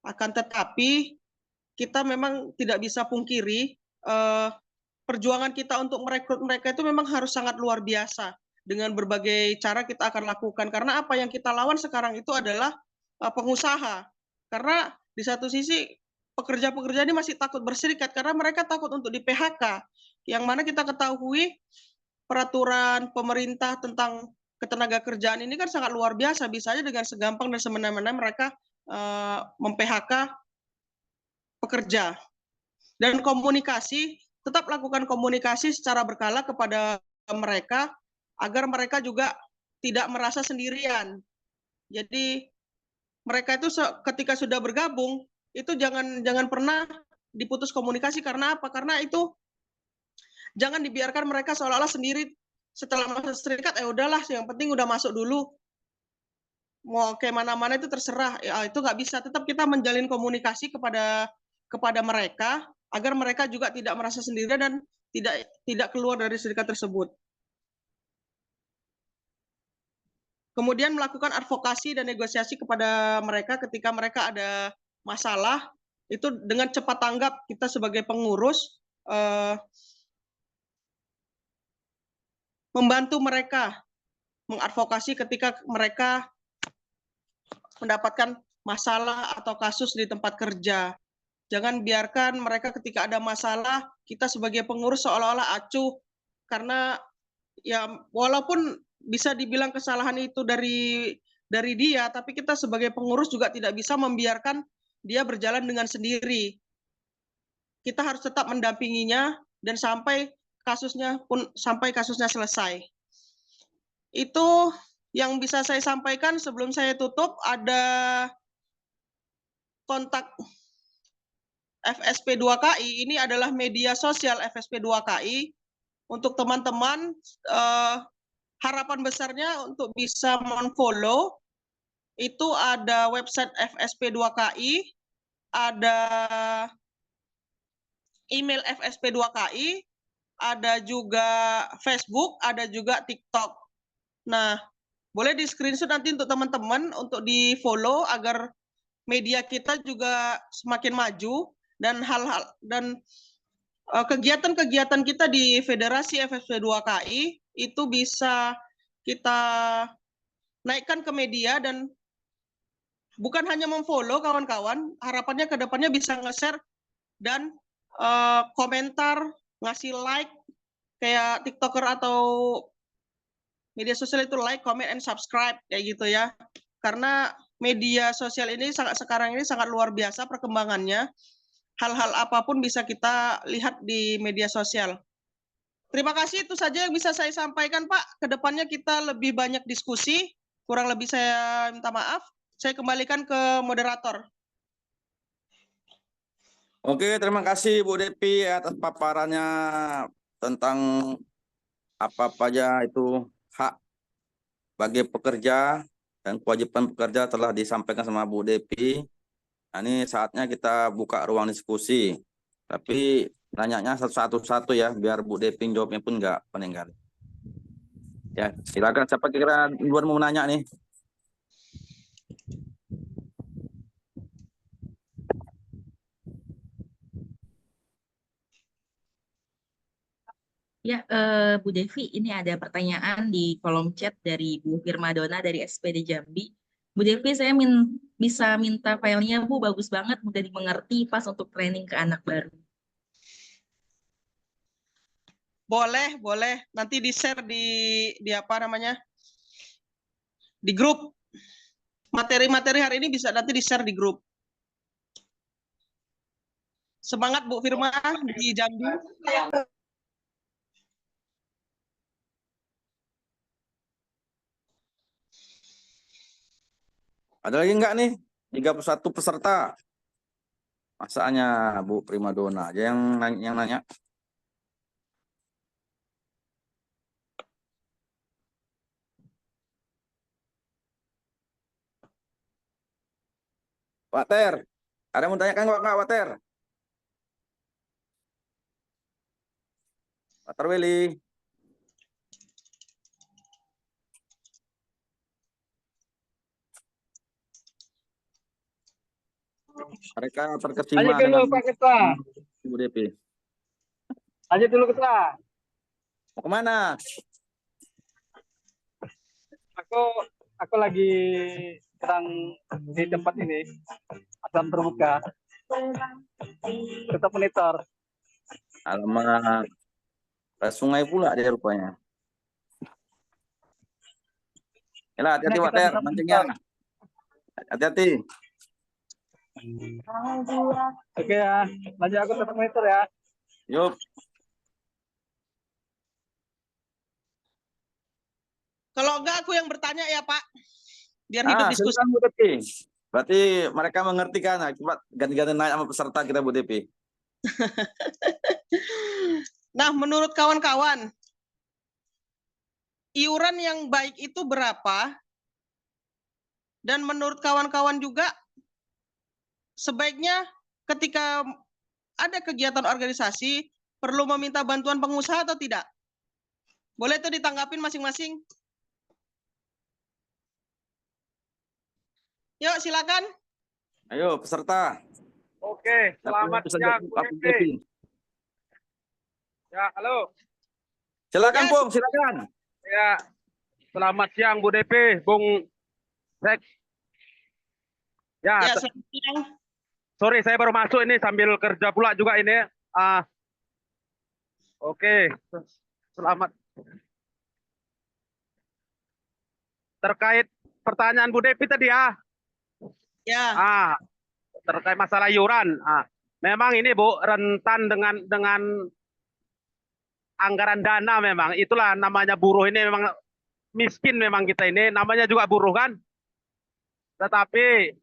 Akan tetapi kita memang tidak bisa pungkiri perjuangan kita untuk merekrut mereka itu memang harus sangat luar biasa. Dengan berbagai cara kita akan lakukan. Karena apa yang kita lawan sekarang itu adalah pengusaha. Karena di satu sisi pekerja-pekerja ini masih takut berserikat karena mereka takut untuk di PHK. Yang mana kita ketahui peraturan pemerintah tentang ketenaga kerjaan ini kan sangat luar biasa. Bisa aja dengan segampang dan semena-mena mereka mem-PHK pekerja. Dan komunikasi, tetap lakukan komunikasi secara berkala kepada mereka agar mereka juga tidak merasa sendirian. Jadi mereka itu ketika sudah bergabung itu jangan pernah diputus komunikasi. Karena apa? Karena itu jangan dibiarkan mereka seolah-olah sendiri setelah masuk serikat. Udahlah, yang penting udah masuk dulu. Mau kayak mana-mana itu terserah. Ya, itu nggak bisa. Tetap kita menjalin komunikasi kepada mereka agar mereka juga tidak merasa sendirian dan tidak keluar dari serikat tersebut. Kemudian melakukan advokasi dan negosiasi kepada mereka ketika mereka ada masalah, itu dengan cepat tanggap kita sebagai pengurus membantu mereka mengadvokasi ketika mereka mendapatkan masalah atau kasus di tempat kerja. Jangan biarkan mereka ketika ada masalah, kita sebagai pengurus seolah-olah acuh, karena ya walaupun bisa dibilang kesalahan itu dari dia, tapi kita sebagai pengurus juga tidak bisa membiarkan dia berjalan dengan sendiri. Kita harus tetap mendampinginya dan sampai kasusnya selesai. Itu yang bisa saya sampaikan. Sebelum saya tutup, ada kontak FSP2KI. Ini adalah media sosial FSP2KI. Untuk teman-teman, harapan besarnya untuk bisa men-follow, itu ada website FSP2KI, ada email FSP2KI, ada juga Facebook, ada juga TikTok. Nah, boleh di screenshot nanti untuk teman-teman untuk di follow agar media kita juga semakin maju dan kegiatan-kegiatan kita di Federasi FSP2KI itu bisa kita naikkan ke media dan bukan hanya memfollow kawan-kawan, harapannya ke depannya bisa nge-share dan komentar, ngasih like, kayak TikToker atau media sosial itu like, comment, and subscribe, kayak gitu ya. Karena media sosial ini sekarang ini sangat luar biasa perkembangannya. Hal-hal apapun bisa kita lihat di media sosial. Terima kasih, itu saja yang bisa saya sampaikan, Pak. Kedepannya kita lebih banyak diskusi, kurang lebih saya minta maaf. Saya kembalikan ke moderator. Oke, terima kasih Bu Depi atas paparannya tentang apa aja itu hak bagi pekerja dan kewajiban pekerja telah disampaikan sama Bu Depi. Nah, ini saatnya kita buka ruang diskusi. Tapi nanyanya satu-satu ya, biar Bu Depi jawabnya pun nggak peninggal. Ya, silakan siapa kira duluan mau nanya nih. Ya, Bu Devi, ini ada pertanyaan di kolom chat dari Bu Firmadona dari SPD Jambi. Bu Devi, saya bisa minta filenya, Bu, bagus banget, mudah dimengerti, pas untuk training ke anak baru. Boleh. Nanti di-share di apa namanya? Di grup. Materi-materi hari ini bisa nanti di-share di grup. Semangat Bu Firma di Jambi. Ada lagi nggak nih? 31 peserta. Masanya Bu Primadona aja yang nanya. Water, ada yang mau tanyakan nggak Water? Water Willy. Mereka terkesima Lanjut dulu Pak Ketua. Bu Depi. Lanjut dulu Ketua. Mau kemana? Aku lagi sedang di tempat ini, akan terbuka. Tetap monitor. Alamak, sungai pula dia rupanya. Yalah, hati-hati Nah, kita Water, bisa mancingnya. Hati-hati. Oke ya, lanjut aku tetap monitor ya. Yuk. Kalau enggak aku yang bertanya ya Pak. Biar hidup diskusi. Silakan Bu Depi. Berarti mereka mengerti kan? Nah, coba ganti-ganti naik sama peserta kita Bu Depi. Nah, menurut kawan-kawan, iuran yang baik itu berapa? Dan menurut kawan-kawan juga, sebaiknya ketika ada kegiatan organisasi, perlu meminta bantuan pengusaha atau tidak? Boleh tuh ditanggapin masing-masing? Yuk, silakan. Ayo peserta. Oke, selamat siang Bu Devi. Ya, halo. Silakan Ya, Pung, silakan. Ya, Selamat siang Bu DP, Bung Sek. Ya, Ya, selamat siang. sorry saya baru masuk ini sambil kerja pula juga ini. Oke, selamat. Terkait pertanyaan Bu Devi tadi ya, Ya, terkait masalah iuran. Memang ini Bu rentan dengan anggaran dana memang. Itulah namanya buruh ini memang miskin memang kita ini. Namanya juga buruh kan. Tetapi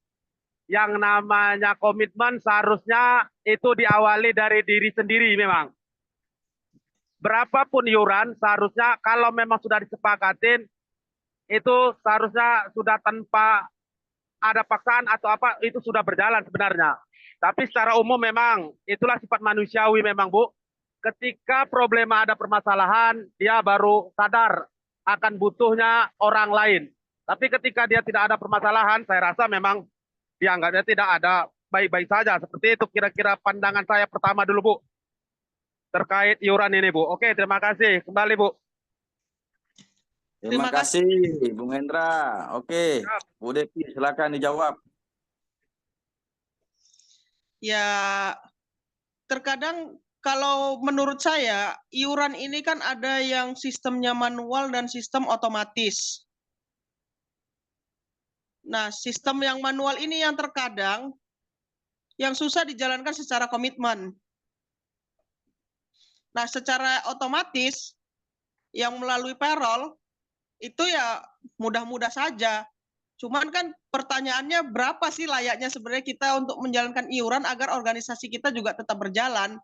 yang namanya komitmen seharusnya itu diawali dari diri sendiri memang. Berapapun iuran seharusnya kalau memang sudah disepakatin itu seharusnya sudah tanpa ada paksaan atau apa itu sudah berjalan sebenarnya. Tapi secara umum memang itulah sifat manusiawi memang Bu. Ketika problema ada permasalahan dia baru sadar akan butuhnya orang lain. Tapi ketika dia tidak ada permasalahan saya rasa memang dianggapnya tidak ada baik-baik saja. Seperti itu kira-kira pandangan saya pertama dulu Bu. Terkait iuran ini Bu. Oke, terima kasih. Kembali Bu. Terima Terima kasih. kasih, Bung Hendra. Oke, Bu Devi, silakan dijawab. Ya, terkadang kalau menurut saya iuran ini kan ada yang sistemnya manual dan sistem otomatis. Nah, sistem yang manual ini yang terkadang yang susah dijalankan secara komitmen. Nah, secara otomatis yang melalui payroll itu ya mudah-mudah saja. Cuman kan pertanyaannya berapa sih layaknya sebenarnya kita untuk menjalankan iuran agar organisasi kita juga tetap berjalan?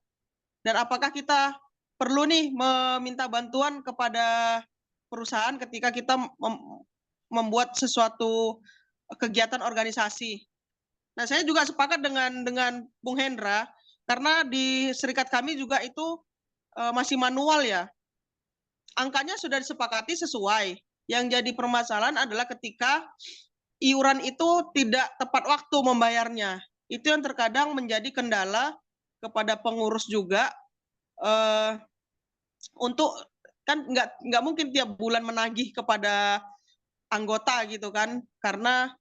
Dan apakah kita perlu nih meminta bantuan kepada perusahaan ketika kita membuat sesuatu kegiatan organisasi? Nah, saya juga sepakat dengan Bung Hendra karena di serikat kami juga itu masih manual ya. Angkanya sudah disepakati sesuai. Yang jadi permasalahan adalah ketika iuran itu tidak tepat waktu membayarnya. Itu yang terkadang menjadi kendala kepada pengurus juga untuk kan nggak mungkin tiap bulan menagih kepada anggota gitu kan karena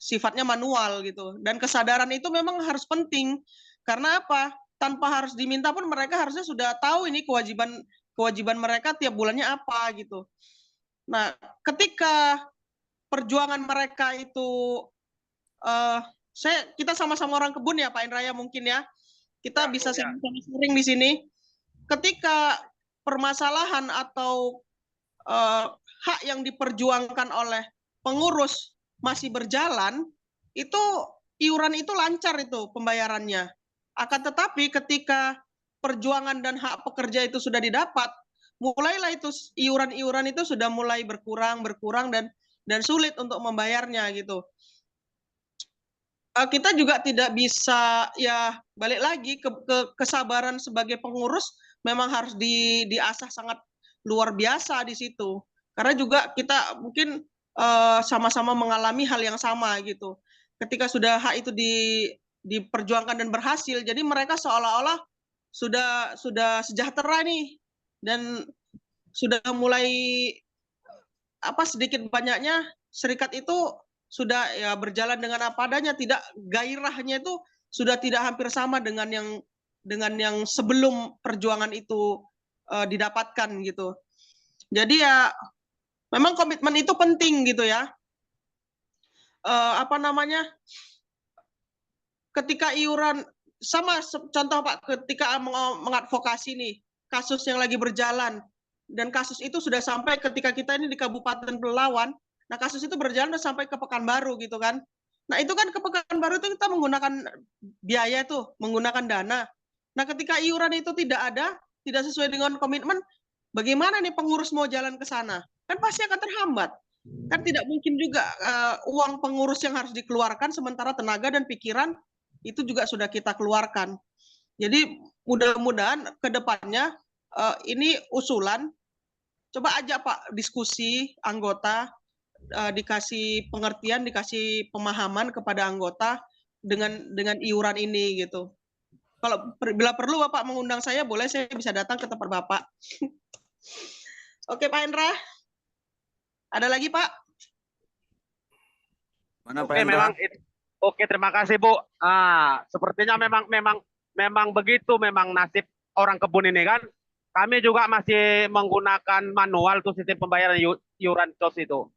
sifatnya manual gitu. Dan kesadaran itu memang harus penting. Karena apa? Tanpa harus diminta pun mereka harusnya sudah tahu ini kewajiban mereka tiap bulannya apa gitu. Nah, ketika perjuangan mereka itu kita sama-sama orang kebun ya Pak Indraya mungkin ya. Kita bisa sama-sama sharing di sini. Ketika permasalahan atau hak yang diperjuangkan oleh pengurus masih berjalan, itu iuran itu lancar itu pembayarannya. Akan tetapi ketika perjuangan dan hak pekerja itu sudah didapat, mulailah itu iuran-iuran itu sudah mulai berkurang dan sulit untuk membayarnya gitu. Kita juga tidak bisa ya balik lagi ke kesabaran sebagai pengurus memang harus diasah sangat luar biasa di situ. Karena juga kita mungkin sama-sama mengalami hal yang sama gitu. Ketika sudah hak itu diperjuangkan dan berhasil, jadi mereka seolah-olah sudah sejahtera nih dan sudah mulai sedikit banyaknya serikat itu sudah ya berjalan dengan apa adanya, tidak gairahnya itu sudah tidak hampir sama dengan yang sebelum perjuangan itu didapatkan gitu. Jadi ya memang komitmen itu penting gitu ya. Ketika iuran sama contoh Pak, ketika mengadvokasi nih kasus yang lagi berjalan dan kasus itu sudah sampai ketika kita ini di Kabupaten Pelalawan. Nah, kasus itu berjalan sampai ke Pekanbaru gitu kan. Nah, itu kan ke Pekanbaru itu kita menggunakan biaya tuh, menggunakan dana. Nah, ketika iuran itu tidak ada, tidak sesuai dengan komitmen, bagaimana nih pengurus mau jalan ke sana? Kan pasti akan terhambat. Kan tidak mungkin juga uang pengurus yang harus dikeluarkan sementara tenaga dan pikiran itu juga sudah kita keluarkan. Jadi mudah-mudahan ke depannya ini usulan, coba ajak Pak diskusi anggota, dikasih pengertian, dikasih pemahaman kepada anggota dengan iuran ini gitu. Kalau bila perlu Bapak mengundang saya, boleh saya bisa datang ke tempat Bapak. Oke Pak Hendra. Ada lagi, Pak? Mana Pak Oke, Hendra? oke, terima kasih Bu. Sepertinya memang begitu memang nasib orang kebun ini kan. Kami juga masih menggunakan manual tuh sistem pembayaran iuran COS itu.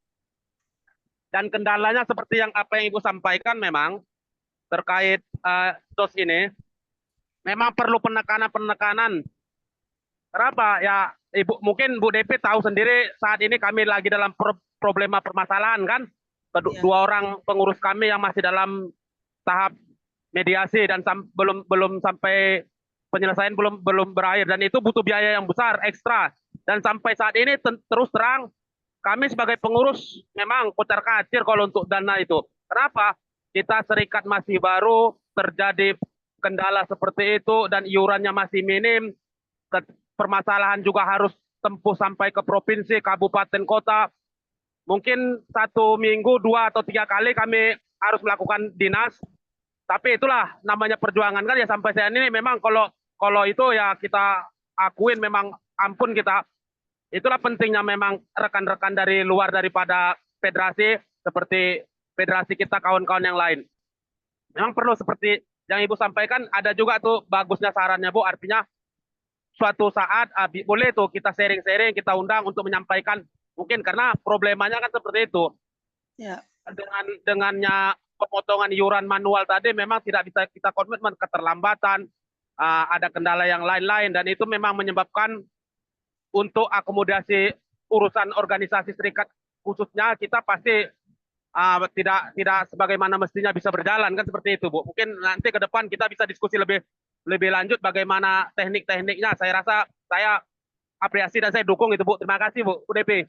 Dan kendalanya seperti yang apa yang Ibu sampaikan memang terkait COS ini memang perlu penekanan. Kenapa? Ya, mungkin Bu Devi tahu sendiri saat ini kami lagi dalam problema permasalahan kan. Iya. Dua orang pengurus kami yang masih dalam tahap mediasi dan belum sampai penyelesaian belum berakhir dan itu butuh biaya yang besar ekstra dan sampai saat ini terus terang kami sebagai pengurus memang kocar-kacir kalau untuk dana itu. Kenapa? Kita serikat masih baru, terjadi kendala seperti itu dan iurannya masih minim. Permasalahan juga harus tempuh sampai ke provinsi, kabupaten, kota. Mungkin 1 minggu 2 atau 3 kali kami harus melakukan dinas. Tapi itulah namanya perjuangan kan ya sampai saat ini memang kalau itu ya kita akuin memang ampun kita. Itulah pentingnya memang rekan-rekan dari luar daripada federasi seperti federasi kita kawan-kawan yang lain. Memang perlu seperti yang Ibu sampaikan ada juga tuh bagusnya sarannya Bu artinya suatu saat boleh tuh kita sharing-sharing kita undang untuk menyampaikan mungkin karena problemanya kan seperti itu. Ya. Dengannya pemotongan iuran manual tadi memang tidak bisa kita komitmen keterlambatan, ada kendala yang lain-lain dan itu memang menyebabkan untuk akomodasi urusan organisasi serikat khususnya kita pasti tidak sebagaimana mestinya bisa berjalan kan seperti itu Bu. Mungkin nanti ke depan kita bisa diskusi lebih lanjut bagaimana teknik-tekniknya. Saya rasa saya apresiasi dan saya dukung itu Bu. Terima kasih Bu Devi.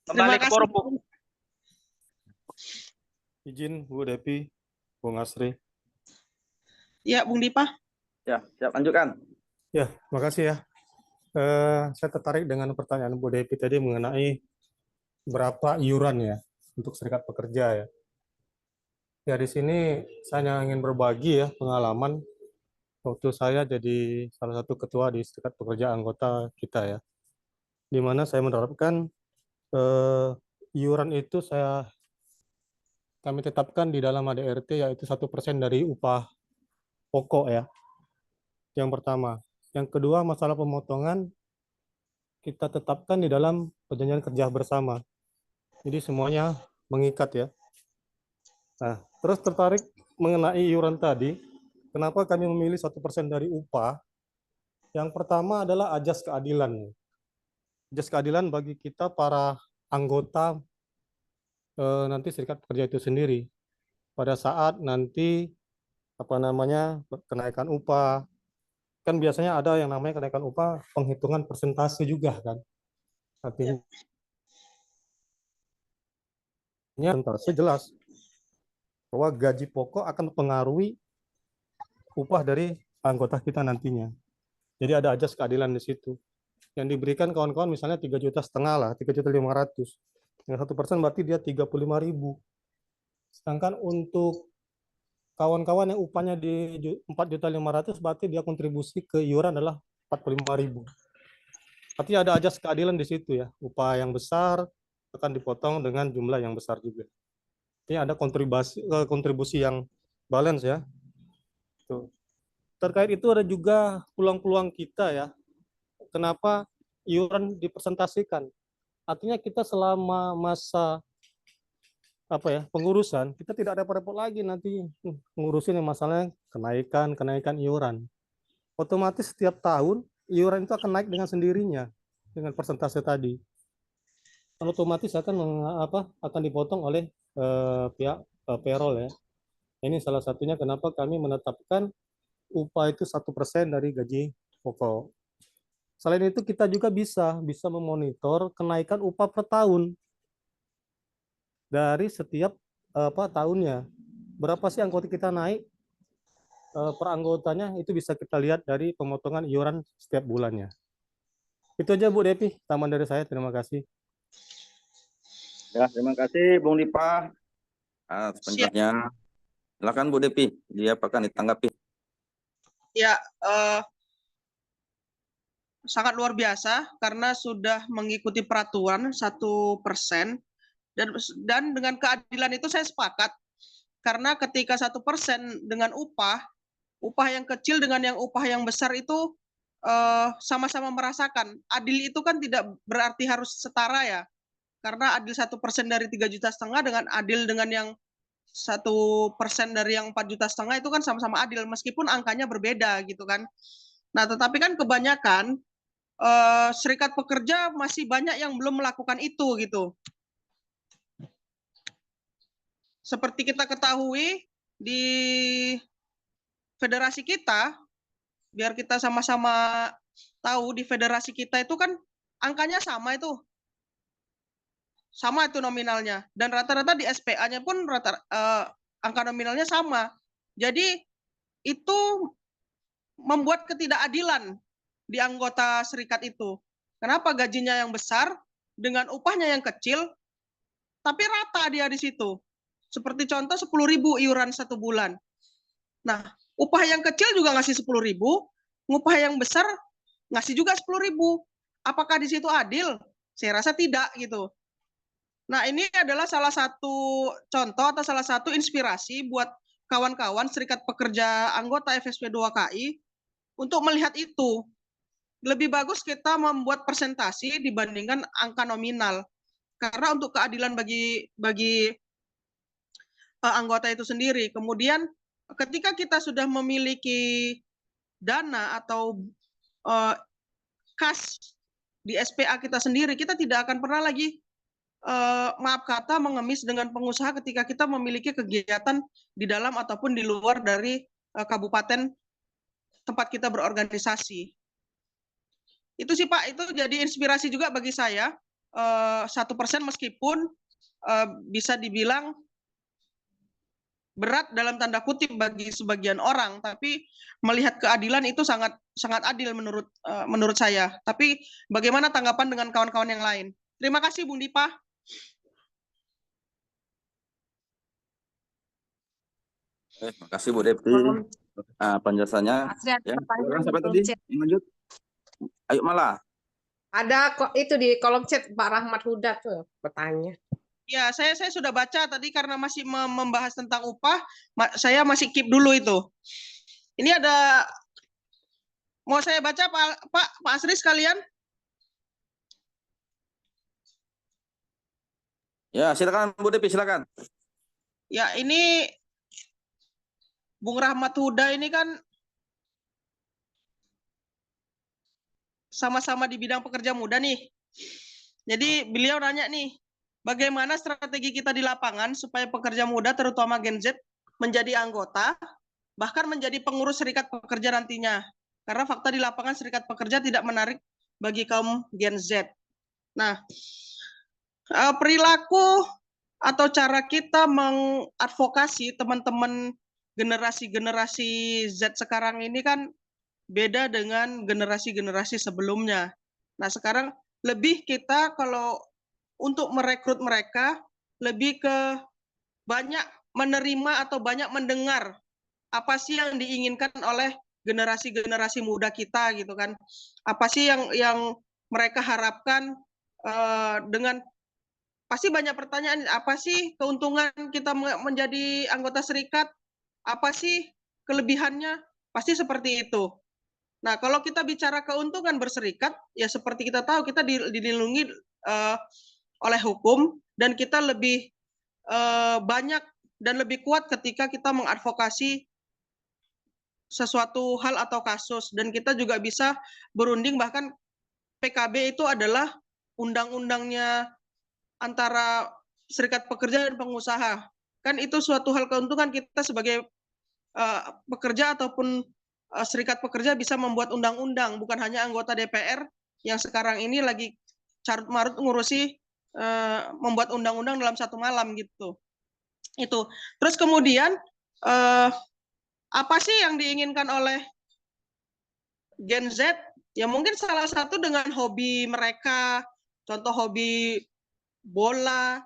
Kembali ke forum Bu. Izin Bu Devi, Bung Asri. Ya, Bung Dipa. Ya, siap lanjutkan. Ya, makasih ya. Saya tertarik dengan pertanyaan Bu Devi tadi mengenai berapa iuran ya untuk serikat pekerja ya. Ya di sini saya ingin berbagi ya pengalaman waktu saya jadi salah satu ketua di serikat pekerja anggota kita ya, di mana saya menerapkan iuran itu kami tetapkan di dalam ADRT yaitu 1% dari upah pokok ya. Yang pertama. Yang kedua, masalah pemotongan kita tetapkan di dalam perjanjian kerja bersama. Jadi semuanya mengikat ya. Nah, terus tertarik mengenai iuran tadi, kenapa kami memilih 1% dari upah? Yang pertama adalah ajas keadilan. Ajas keadilan bagi kita para anggota nanti serikat pekerja itu sendiri. Pada saat nanti kenaikan upah, kan biasanya ada yang namanya kenaikan upah penghitungan persentase juga kan. Artinya persentase jelas bahwa gaji pokok akan mempengaruhi upah dari anggota kita nantinya. Jadi ada ajas keadilan di situ. Yang diberikan kawan-kawan misalnya 3,5 juta lah, 3.500.000. Yang 1% berarti dia 35.000. Sedangkan untuk kawan-kawan yang upahnya di 4.500.000 berarti dia kontribusi ke iuran adalah 45.000. Artinya ada ajas keadilan di situ ya. Upah yang besar akan dipotong dengan jumlah yang besar juga. Ini ada kontribusi yang balance ya. Tuh. Terkait itu ada juga peluang-peluang kita ya. Kenapa iuran dipresentasikan? Artinya kita selama masa pengurusan kita tidak repot-repot lagi nanti ngurusin yang masalahnya kenaikan iuran. Otomatis setiap tahun iuran itu akan naik dengan sendirinya dengan persentase tadi. Otomatis akan dipotong oleh pihak payroll ya. Ini salah satunya kenapa kami menetapkan upah itu 1% dari gaji pokok. Selain itu kita juga bisa memonitor kenaikan upah per tahun dari setiap tahunnya. Berapa sih anggota kita naik per anggotanya itu bisa kita lihat dari pemotongan iuran setiap bulannya. Itu aja Bu Devi, tambahan dari saya. Terima kasih. Ya, terima kasih Bung Dipa atas penjelasannya. Silakan Bu Devi, dia akan ditanggapi. Ya, sangat luar biasa karena sudah mengikuti peraturan 1%, dan dengan keadilan itu saya sepakat, karena ketika 1% dengan upah yang kecil dengan yang upah yang besar itu sama-sama merasakan. Adil itu kan tidak berarti harus setara ya, karena adil 1% dari 3,5 juta dengan adil dengan yang 1% dari yang 4,5 juta itu kan sama-sama adil meskipun angkanya berbeda gitu kan. Nah, tetapi kan kebanyakan serikat pekerja masih banyak yang belum melakukan itu gitu. Seperti kita ketahui di federasi kita, biar kita sama-sama tahu, di federasi kita itu kan angkanya sama itu nominalnya, dan rata-rata di SPA-nya pun angka nominalnya sama. Jadi itu membuat ketidakadilan di anggota serikat itu. Kenapa gajinya yang besar dengan upahnya yang kecil, tapi rata dia di situ. Seperti contoh 10.000 iuran 1 bulan. Nah, upah yang kecil juga ngasih 10.000, upah yang besar ngasih juga 10.000. Apakah di situ adil? Saya rasa tidak gitu. Nah, ini adalah salah satu contoh atau salah satu inspirasi buat kawan-kawan serikat pekerja anggota FSP 2KI untuk melihat itu. Lebih bagus kita membuat presentasi dibandingkan angka nominal. Karena untuk keadilan bagi anggota itu sendiri. Kemudian ketika kita sudah memiliki dana atau kas di SPA kita sendiri, kita tidak akan pernah lagi maaf kata mengemis dengan pengusaha ketika kita memiliki kegiatan di dalam ataupun di luar dari kabupaten tempat kita berorganisasi. Itu sih Pak, itu jadi inspirasi juga bagi saya. 1% meskipun bisa dibilang berat dalam tanda kutip bagi sebagian orang, tapi melihat keadilan itu sangat adil menurut saya. Tapi bagaimana tanggapan dengan kawan-kawan yang lain? Terima kasih Bung Dipa. Terima kasih Bu Devi. Penjelasannya. Asri, ada Ya, pertanyaan sampai di tadi. kolom chat. Lanjut. Ayo malah. Ada kok itu di kolom chat Pak Rahmat Huda tuh bertanya. Ya, saya sudah baca tadi karena masih membahas tentang upah, saya masih keep dulu itu. Ini ada, mau saya baca Pak Asri sekalian? Ya, silakan Bu Devi, silakan. Ya, ini Bung Rahmat Huda ini kan sama-sama di bidang pekerja muda nih. Jadi beliau nanya nih, bagaimana strategi kita di lapangan supaya pekerja muda terutama Gen Z menjadi anggota, bahkan menjadi pengurus serikat pekerja nantinya. Karena fakta di lapangan serikat pekerja tidak menarik bagi kaum Gen Z. Nah, perilaku atau cara kita mengadvokasi teman-teman generasi Z sekarang ini kan beda dengan generasi-generasi sebelumnya. Nah, sekarang lebih kita kalau untuk merekrut mereka lebih ke banyak menerima atau banyak mendengar apa sih yang diinginkan oleh generasi-generasi muda kita gitu kan. Apa sih yang mereka harapkan dengan pasti banyak pertanyaan, apa sih keuntungan kita menjadi anggota serikat? Apa sih kelebihannya? Pasti seperti itu. Nah, kalau kita bicara keuntungan berserikat, ya seperti kita tahu kita dilindungi oleh hukum dan kita lebih banyak dan lebih kuat ketika kita mengadvokasi sesuatu hal atau kasus, dan kita juga bisa berunding. Bahkan PKB itu adalah undang-undangnya antara serikat pekerja dan pengusaha. Kan itu suatu hal keuntungan kita sebagai pekerja ataupun serikat pekerja bisa membuat undang-undang, bukan hanya anggota DPR yang sekarang ini lagi carut-marut ngurusi membuat undang-undang dalam satu malam gitu. Itu. Terus kemudian apa sih yang diinginkan oleh Gen Z? Ya mungkin salah satu dengan hobi mereka, contoh hobi bola,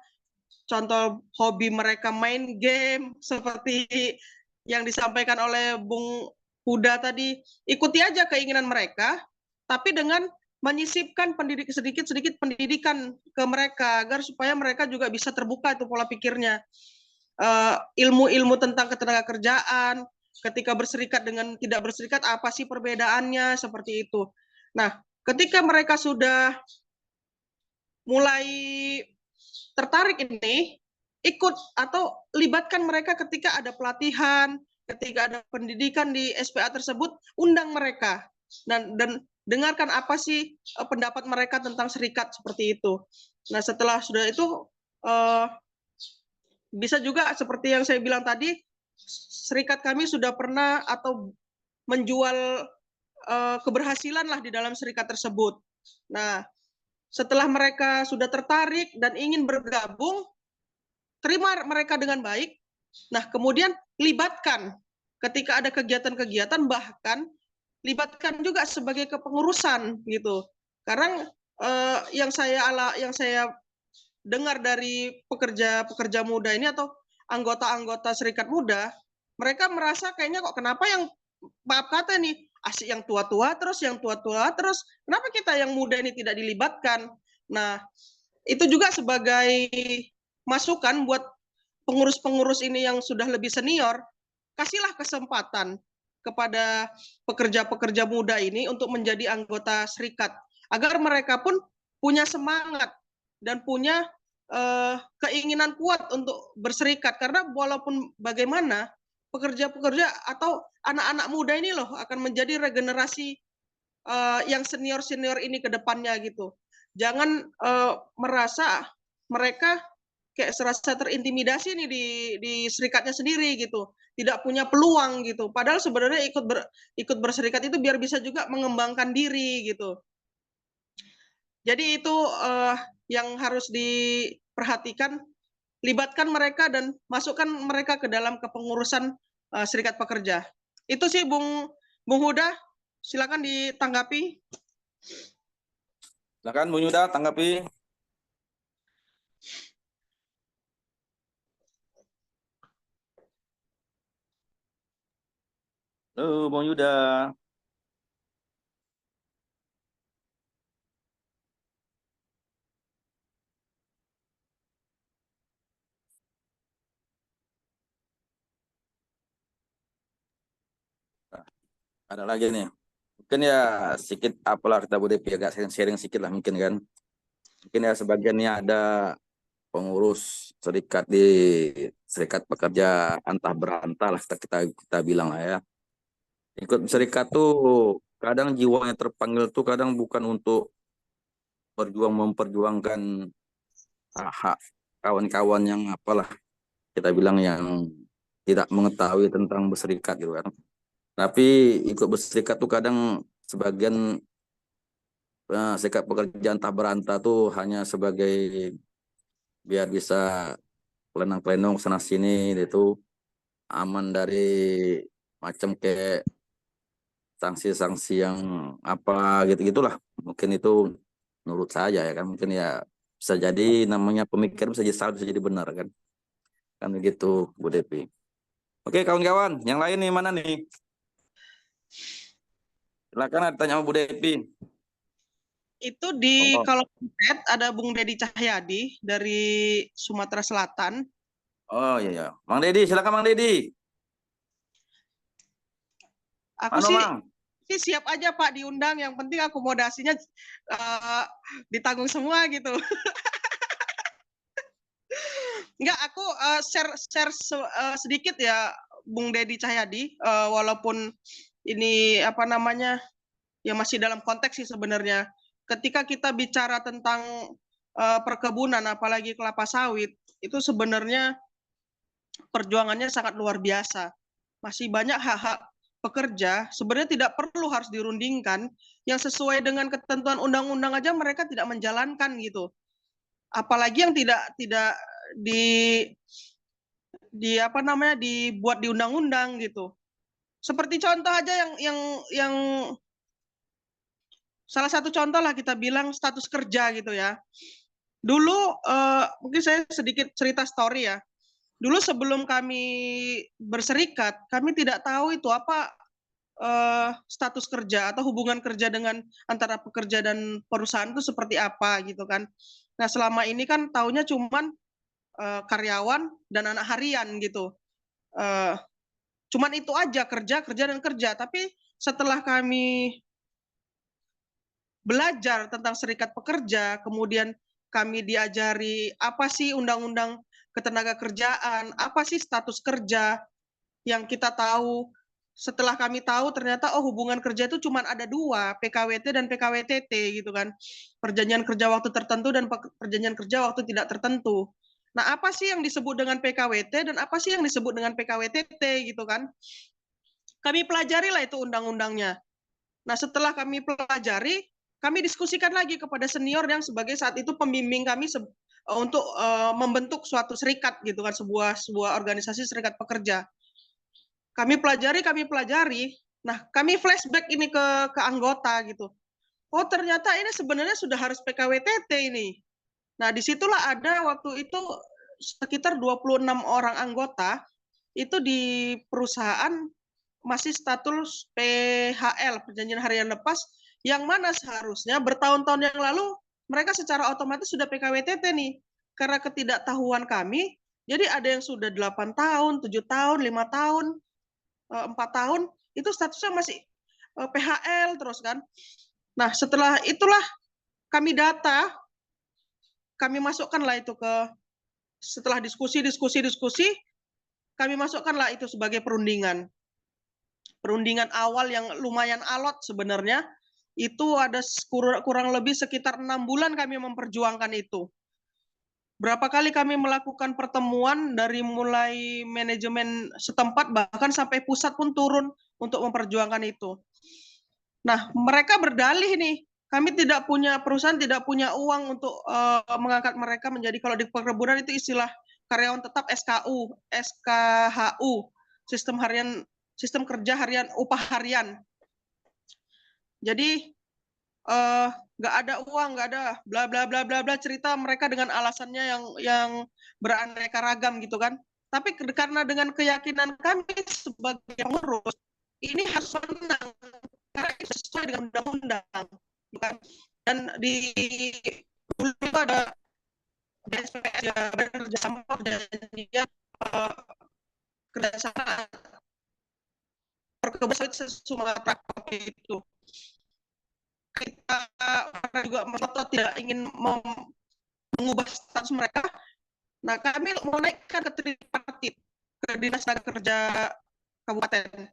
contoh hobi mereka main game, seperti yang disampaikan oleh Bung Huda tadi. Ikuti aja keinginan mereka, tapi dengan menyisipkan sedikit-sedikit pendidikan ke mereka agar supaya mereka juga bisa terbuka itu pola pikirnya. Ilmu-ilmu tentang ketenagakerjaan, ketika berserikat dengan tidak berserikat apa sih perbedaannya, seperti itu. Nah, ketika mereka sudah mulai tertarik ini, ikut atau libatkan mereka ketika ada pelatihan, ketika ada pendidikan di SPA tersebut, undang mereka dan dengarkan apa sih pendapat mereka tentang serikat seperti itu. Nah, setelah sudah itu bisa juga seperti yang saya bilang tadi, serikat kami sudah pernah atau menjual keberhasilan lah di dalam serikat tersebut. Nah, setelah mereka sudah tertarik dan ingin bergabung, terima mereka dengan baik. Nah, kemudian libatkan ketika ada kegiatan-kegiatan, bahkan libatkan juga sebagai kepengurusan gitu. Karena yang saya dengar dari pekerja muda ini atau anggota-anggota serikat muda, mereka merasa kayaknya kok kenapa yang maaf kata nih asik yang tua-tua terus, kenapa kita yang muda ini tidak dilibatkan? Nah, itu juga sebagai masukan buat pengurus-pengurus ini yang sudah lebih senior, kasihlah kesempatan kepada pekerja-pekerja muda ini untuk menjadi anggota serikat, agar mereka pun punya semangat dan punya keinginan kuat untuk berserikat. Karena walaupun bagaimana, pekerja-pekerja atau anak-anak muda ini loh akan menjadi regenerasi yang senior-senior ini ke depannya gitu. Jangan merasa mereka kayak serasa terintimidasi nih di serikatnya sendiri gitu, tidak punya peluang gitu. Padahal sebenarnya ikut berserikat itu biar bisa juga mengembangkan diri gitu. Jadi itu yang harus diperhatikan, libatkan mereka dan masukkan mereka ke dalam kepengurusan serikat pekerja. Itu sih Bung Huda, silakan ditanggapi. Silakan Bung Yuda tanggapi. Halo Bung Yuda. Ada lagi nih. Mungkin ya sedikit apalah kita boleh agak sharing sedikit lah mungkin kan. Mungkin ya sebagiannya ada pengurus serikat di serikat pekerja antah berantah lah kita bilang lah ya. Ikut serikat tuh kadang jiwanya terpanggil tuh kadang bukan untuk memperjuangkan hak kawan-kawan yang apalah kita bilang yang tidak mengetahui tentang berserikat gitu kan. Tapi ikut berserikat tuh kadang sebagian serikat pekerja antah berantah tuh hanya sebagai biar bisa pelenang-pelenong sana sini itu aman dari macam kayak sanksi-sanksi yang apa gitu-gitulah. Mungkin itu menurut saya ya kan, mungkin ya bisa jadi namanya pemikiran bisa jadi salah bisa jadi benar kan. Kan begitu Bu Devi. Oke kawan-kawan, yang lain nih mana nih? Silakan tanya sama Bu Devi. Itu di kolom chat ada Bung Dedi Cahyadi dari Sumatera Selatan. Oh iya ya. Mang Dedi, silakan Mang Dedi. Aku sih siap aja Pak diundang, yang penting akomodasinya ditanggung semua gitu. Enggak, aku share sedikit ya Bung Dedi Cahyadi, walaupun ini apa namanya ya masih dalam konteks sih sebenarnya. Ketika kita bicara tentang perkebunan, apalagi kelapa sawit, itu sebenarnya perjuangannya sangat luar biasa. Masih banyak hak-hak pekerja sebenarnya tidak perlu harus dirundingkan, yang sesuai dengan ketentuan undang-undang aja mereka tidak menjalankan gitu. Apalagi yang tidak apa namanya dibuat di undang-undang gitu. Seperti contoh aja yang salah satu contoh lah kita bilang status kerja gitu ya. Dulu mungkin saya sedikit cerita story ya. Dulu sebelum kami berserikat, kami tidak tahu itu apa status kerja atau hubungan kerja dengan antara pekerja dan perusahaan itu seperti apa gitu kan. Nah, selama ini kan taunya cuman karyawan dan anak harian gitu. Cuman itu aja, kerja dan kerja. Tapi setelah kami belajar tentang serikat pekerja, kemudian kami diajari apa sih undang-undang ketenagakerjaan, apa sih status kerja yang kita tahu. Setelah kami tahu ternyata hubungan kerja itu cuma ada 2, PKWT dan PKWTT gitu kan. Perjanjian kerja waktu tertentu dan perjanjian kerja waktu tidak tertentu. Nah, apa sih yang disebut dengan PKWT dan apa sih yang disebut dengan PKWTT gitu kan. Kami pelajari lah itu undang-undangnya. Nah, setelah kami pelajari, kami diskusikan lagi kepada senior yang sebagai saat itu pembimbing kami untuk membentuk suatu serikat gitu kan, sebuah organisasi serikat pekerja. Kami pelajari. Nah, kami flashback ini ke anggota gitu. Oh, ternyata ini sebenarnya sudah harus PKWTT ini. Nah, disitulah ada waktu itu sekitar 26 orang anggota itu di perusahaan masih status PHL, perjanjian harian lepas, yang mana seharusnya bertahun-tahun yang lalu mereka secara otomatis sudah PKWTT nih. Karena ketidaktahuan kami, jadi ada yang sudah 8 tahun, 7 tahun, 5 tahun, 4 tahun, itu statusnya masih PHL terus kan. Nah, setelah itulah kami data, kami masukkanlah itu setelah diskusi, kami masukkanlah itu sebagai perundingan. Perundingan awal yang lumayan alot sebenarnya, itu ada kurang lebih sekitar 6 bulan kami memperjuangkan itu. Berapa kali kami melakukan pertemuan dari mulai manajemen setempat bahkan sampai pusat pun turun untuk memperjuangkan itu. Nah, mereka berdalih nih, kami tidak punya perusahaan, tidak punya uang untuk mengangkat mereka menjadi, kalau di perkebunan itu istilah karyawan tetap SKHU, sistem kerja harian, upah harian. Jadi nggak ada uang, nggak ada bla bla bla bla bla, cerita mereka dengan alasannya yang beraneka ragam gitu kan. Tapi karena dengan keyakinan kami sebagai pengurus, ini harus menang karena itu sesuai dengan undang-undang, bukan. Dan di dulu itu ada BSPS ya, kerjasama perjanjian kerjasama perkebunan Sumatera itu. Kita juga tidak ingin mengubah status mereka. Nah, kami mau naikkan ke tripartit, ke Dinas Tenaga Kerja Kabupaten.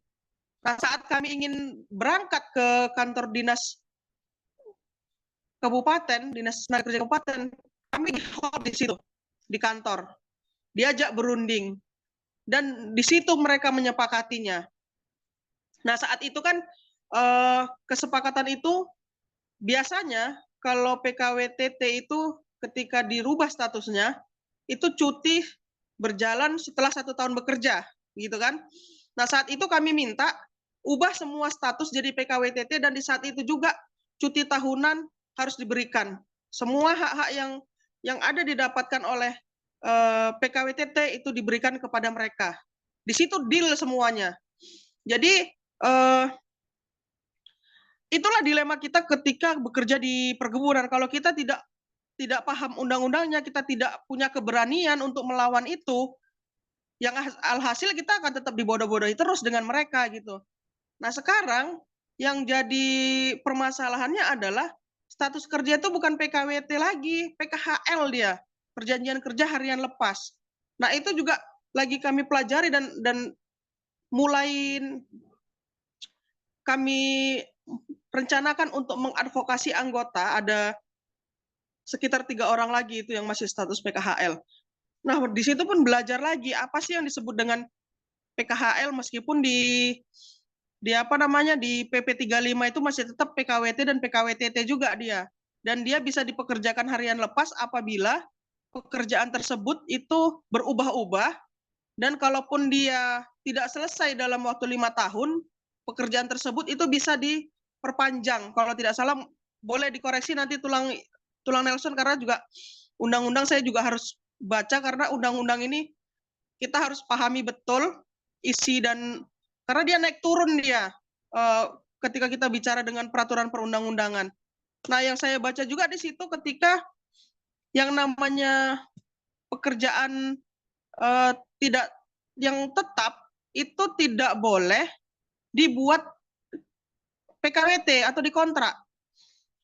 Nah, saat kami ingin berangkat ke kantor dinas kabupaten, Dinas Tenaga Kerja Kabupaten, kami di-hold di situ, di kantor. Diajak berunding. Dan di situ mereka menyepakatinya. Nah, saat itu kan kesepakatan itu biasanya kalau PKWTT itu ketika dirubah statusnya, itu cuti berjalan setelah 1 tahun bekerja, gitu kan. Nah, saat itu kami minta ubah semua status jadi PKWTT, dan di saat itu juga cuti tahunan harus diberikan. Semua hak-hak yang ada didapatkan oleh PKWTT itu diberikan kepada mereka. Di situ deal semuanya. Jadi itulah dilema kita ketika bekerja di perkebunan. Kalau kita tidak paham undang-undangnya, kita tidak punya keberanian untuk melawan itu, yang alhasil kita akan tetap dibodoh-bodohi terus dengan mereka gitu. Nah, sekarang yang jadi permasalahannya adalah status kerja itu bukan PKWT lagi, PKHL dia, perjanjian kerja harian lepas. Nah, itu juga lagi kami pelajari dan mulai kami rencanakan untuk mengadvokasi anggota. Ada sekitar 3 orang lagi itu yang masih status PKHL. Nah, di situ pun belajar lagi apa sih yang disebut dengan PKHL, meskipun di PP 35 itu masih tetap PKWT dan PKWTT juga dia. Dan dia bisa dipekerjakan harian lepas apabila pekerjaan tersebut itu berubah-ubah, dan kalaupun dia tidak selesai dalam waktu 5 tahun, pekerjaan tersebut itu bisa diperpanjang. Kalau tidak salah, boleh dikoreksi nanti tulang Nelson, karena juga undang-undang saya juga harus baca, karena undang-undang ini kita harus pahami betul isi, dan karena dia naik turun dia ketika kita bicara dengan peraturan perundang-undangan. Nah, yang saya baca juga di situ ketika yang namanya pekerjaan tidak yang tetap itu tidak boleh dibuat PKWT atau dikontrak.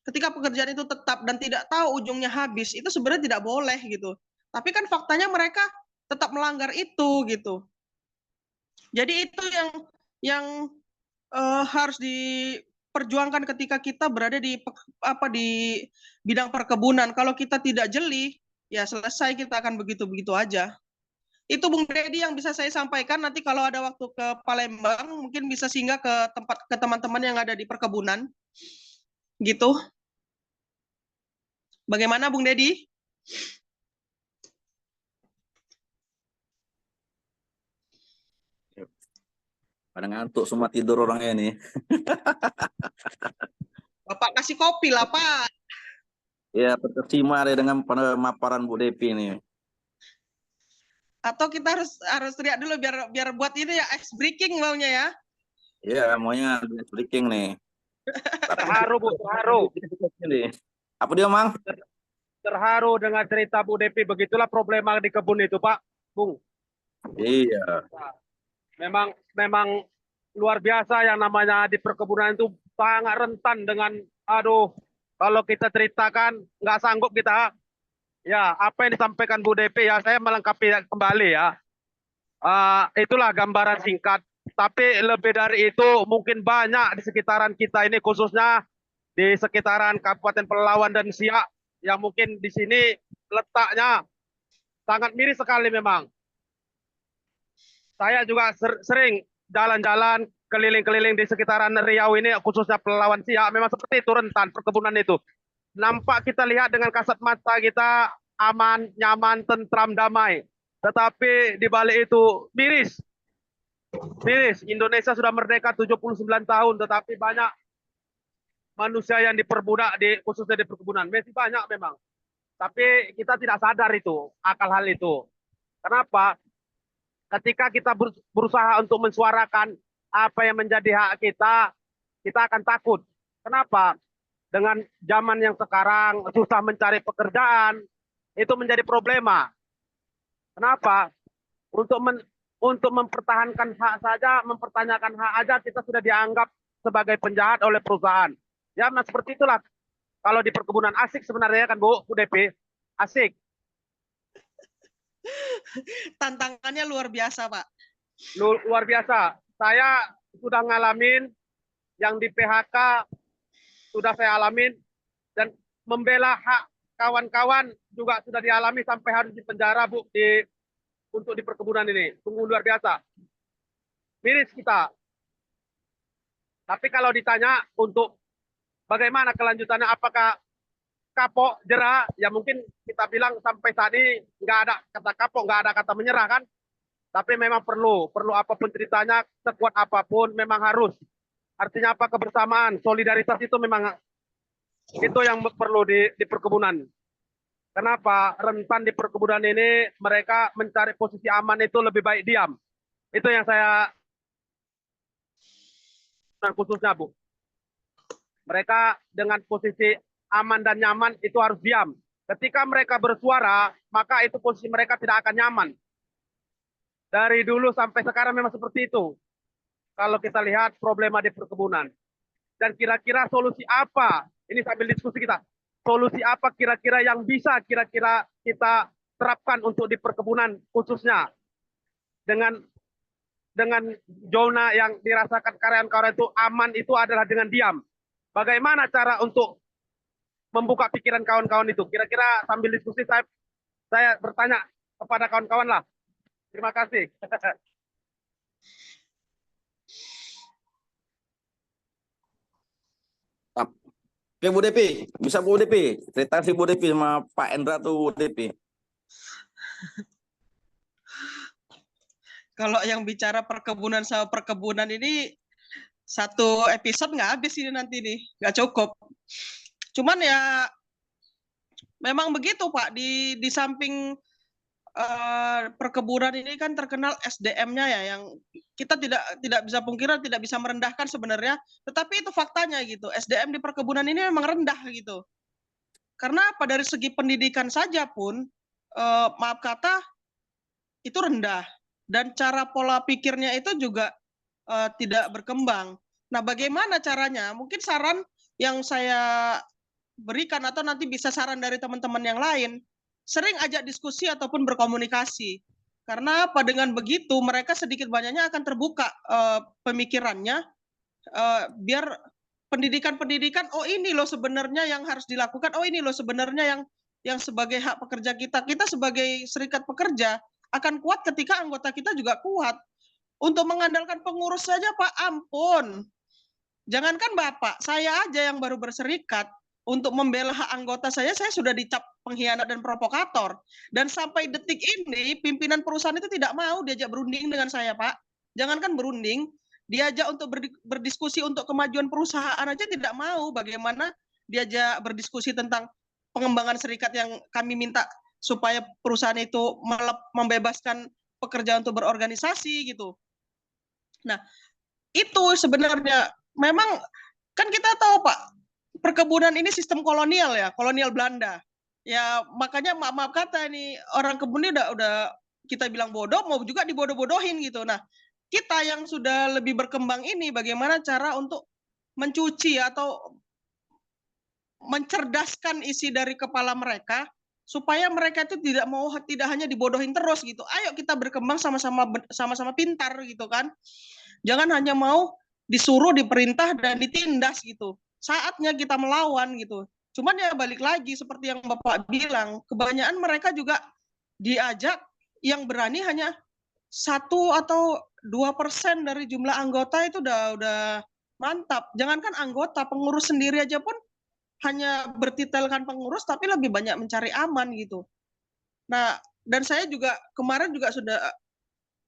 Ketika pekerjaan itu tetap dan tidak tahu ujungnya habis, itu sebenarnya tidak boleh gitu. Tapi kan faktanya mereka tetap melanggar itu gitu. Jadi itu yang harus diperjuangkan ketika kita berada di bidang perkebunan. Kalau kita tidak jeli, ya selesai, kita akan begitu-begitu aja. Itu Bung Deddy yang bisa saya sampaikan. Nanti kalau ada waktu ke Palembang, mungkin bisa singgah ke teman-teman yang ada di perkebunan. Gitu. Bagaimana Bung Deddy? Pada ngantuk semua, tidur orangnya ini. Bapak kasih kopi lah, Pak. Ya, terkesima deh dengan pemaparan Bu Devi ini. Atau kita harus teriak dulu biar buat ini ya ice breaking maunya ya. Ya, maunya breaking nih. Terharu, Bu, terharu. Apa dia, Mang? Terharu dengan cerita Bu Devi. Begitulah problema di kebun itu, Pak. Bung. Iya. Memang luar biasa yang namanya di perkebunan itu sangat rentan dengan, kalau kita ceritakan nggak sanggup kita. Ya, apa yang disampaikan Bu Devi ya, saya melengkapi kembali ya. Itulah gambaran singkat. Tapi lebih dari itu mungkin banyak di sekitaran kita ini, khususnya di sekitaran Kabupaten Pelalawan dan Siak, yang mungkin di sini letaknya sangat miris sekali memang. Saya juga sering jalan-jalan keliling-keliling di sekitaran Riau ini, khususnya Pelalawan Siak, memang seperti itu rentan perkebunan itu. Nampak kita lihat dengan kasat mata kita aman, nyaman, tentram, damai. Tetapi di balik itu miris. Miris. Indonesia sudah merdeka 79 tahun, tetapi banyak manusia yang diperbudak khususnya di perkebunan. Masih banyak memang. Tapi kita tidak sadar itu, akal hal itu. Kenapa? Ketika kita berusaha untuk mensuarakan apa yang menjadi hak kita, kita akan takut. Kenapa? Dengan zaman yang sekarang susah mencari pekerjaan, itu menjadi problema. Kenapa? Untuk mempertahankan hak saja, mempertanyakan hak aja, kita sudah dianggap sebagai penjahat oleh perusahaan. Ya, nah seperti itulah. Kalau di perkebunan asik sebenarnya kan Bu Devi, asik. Tantangannya luar biasa, Pak. Luar biasa. Saya sudah ngalamin yang di PHK, sudah saya alamin, dan membela hak kawan-kawan juga sudah dialami sampai harus dipenjara, Bu, untuk di perkebunan ini. Sungguh luar biasa. Miris kita. Tapi kalau ditanya untuk bagaimana kelanjutannya, apakah kapok, jerah, ya mungkin kita bilang sampai saat ini nggak ada kata kapok, nggak ada kata menyerah kan. Tapi memang perlu apapun ceritanya, sekuat apapun memang harus. Artinya apa? Kebersamaan, solidaritas itu memang itu yang perlu di perkebunan. Kenapa? Rentan di perkebunan ini mereka mencari posisi aman itu lebih baik diam. Itu yang saya khususnya, Bu. Mereka dengan posisi aman dan nyaman itu harus diam. Ketika mereka bersuara, maka itu posisi mereka tidak akan nyaman. Dari dulu sampai sekarang memang seperti itu. Kalau kita lihat problema di perkebunan. Dan kira-kira solusi apa? Ini sambil diskusi kita. Solusi apa kira-kira yang bisa kira-kira kita terapkan untuk di perkebunan khususnya. Dengan zona yang dirasakan karyawan-karyawan itu aman itu adalah dengan diam. Bagaimana cara untuk membuka pikiran kawan-kawan itu? Kira-kira sambil diskusi saya bertanya kepada kawan-kawan lah. Terima kasih. Oke, Bu Devi. Bisa Bu Devi. Cerita si Bu Devi sama Pak Endra tuh Bu Devi. Kalau yang bicara perkebunan sama perkebunan ini satu episode nggak habis ini nanti nih, nggak cukup. Cuman ya memang begitu Pak, di samping perkebunan ini kan terkenal SDM-nya ya, yang kita tidak bisa pungkiri, tidak bisa merendahkan sebenarnya, tetapi itu faktanya gitu. SDM di perkebunan ini memang rendah gitu. Karena apa, dari segi pendidikan saja pun maaf kata itu rendah, dan cara pola pikirnya itu juga tidak berkembang. Nah, bagaimana caranya? Mungkin saran yang saya berikan atau nanti bisa saran dari teman-teman yang lain, sering ajak diskusi ataupun berkomunikasi. Karena apa, dengan begitu mereka sedikit banyaknya akan terbuka pemikirannya, biar pendidikan-pendidikan, oh ini loh sebenarnya yang harus dilakukan, oh ini loh sebenarnya yang sebagai hak pekerja kita sebagai serikat pekerja akan kuat ketika anggota kita juga kuat. Untuk mengandalkan pengurus saja, Pak, ampun. Jangankan Bapak, saya aja yang baru berserikat, untuk membela hak anggota saya sudah dicap pengkhianat dan provokator. Dan sampai detik ini, pimpinan perusahaan itu tidak mau diajak berunding dengan saya, Pak. Jangankan berunding, diajak untuk berdiskusi untuk kemajuan perusahaan aja tidak mau. Bagaimana diajak berdiskusi tentang pengembangan serikat yang kami minta supaya perusahaan itu membebaskan pekerja untuk berorganisasi gitu. Nah, itu sebenarnya memang kan kita tahu, Pak, perkebunan ini sistem kolonial ya, kolonial Belanda. Ya makanya maaf kata ini orang kebun ini udah kita bilang bodoh, mau juga dibodoh-bodohin gitu. Nah, kita yang sudah lebih berkembang ini bagaimana cara untuk mencuci atau mencerdaskan isi dari kepala mereka supaya mereka itu tidak hanya dibodohin terus gitu. Ayo kita berkembang sama-sama pintar gitu kan. Jangan hanya mau disuruh, diperintah dan ditindas gitu. Saatnya kita melawan gitu. Cuman ya balik lagi seperti yang Bapak bilang, kebanyakan mereka juga diajak, yang berani hanya 1 atau 2% dari jumlah anggota itu udah mantap. Jangankan anggota, pengurus sendiri aja pun hanya bertitelkan pengurus tapi lebih banyak mencari aman gitu. Nah, dan saya juga kemarin juga sudah,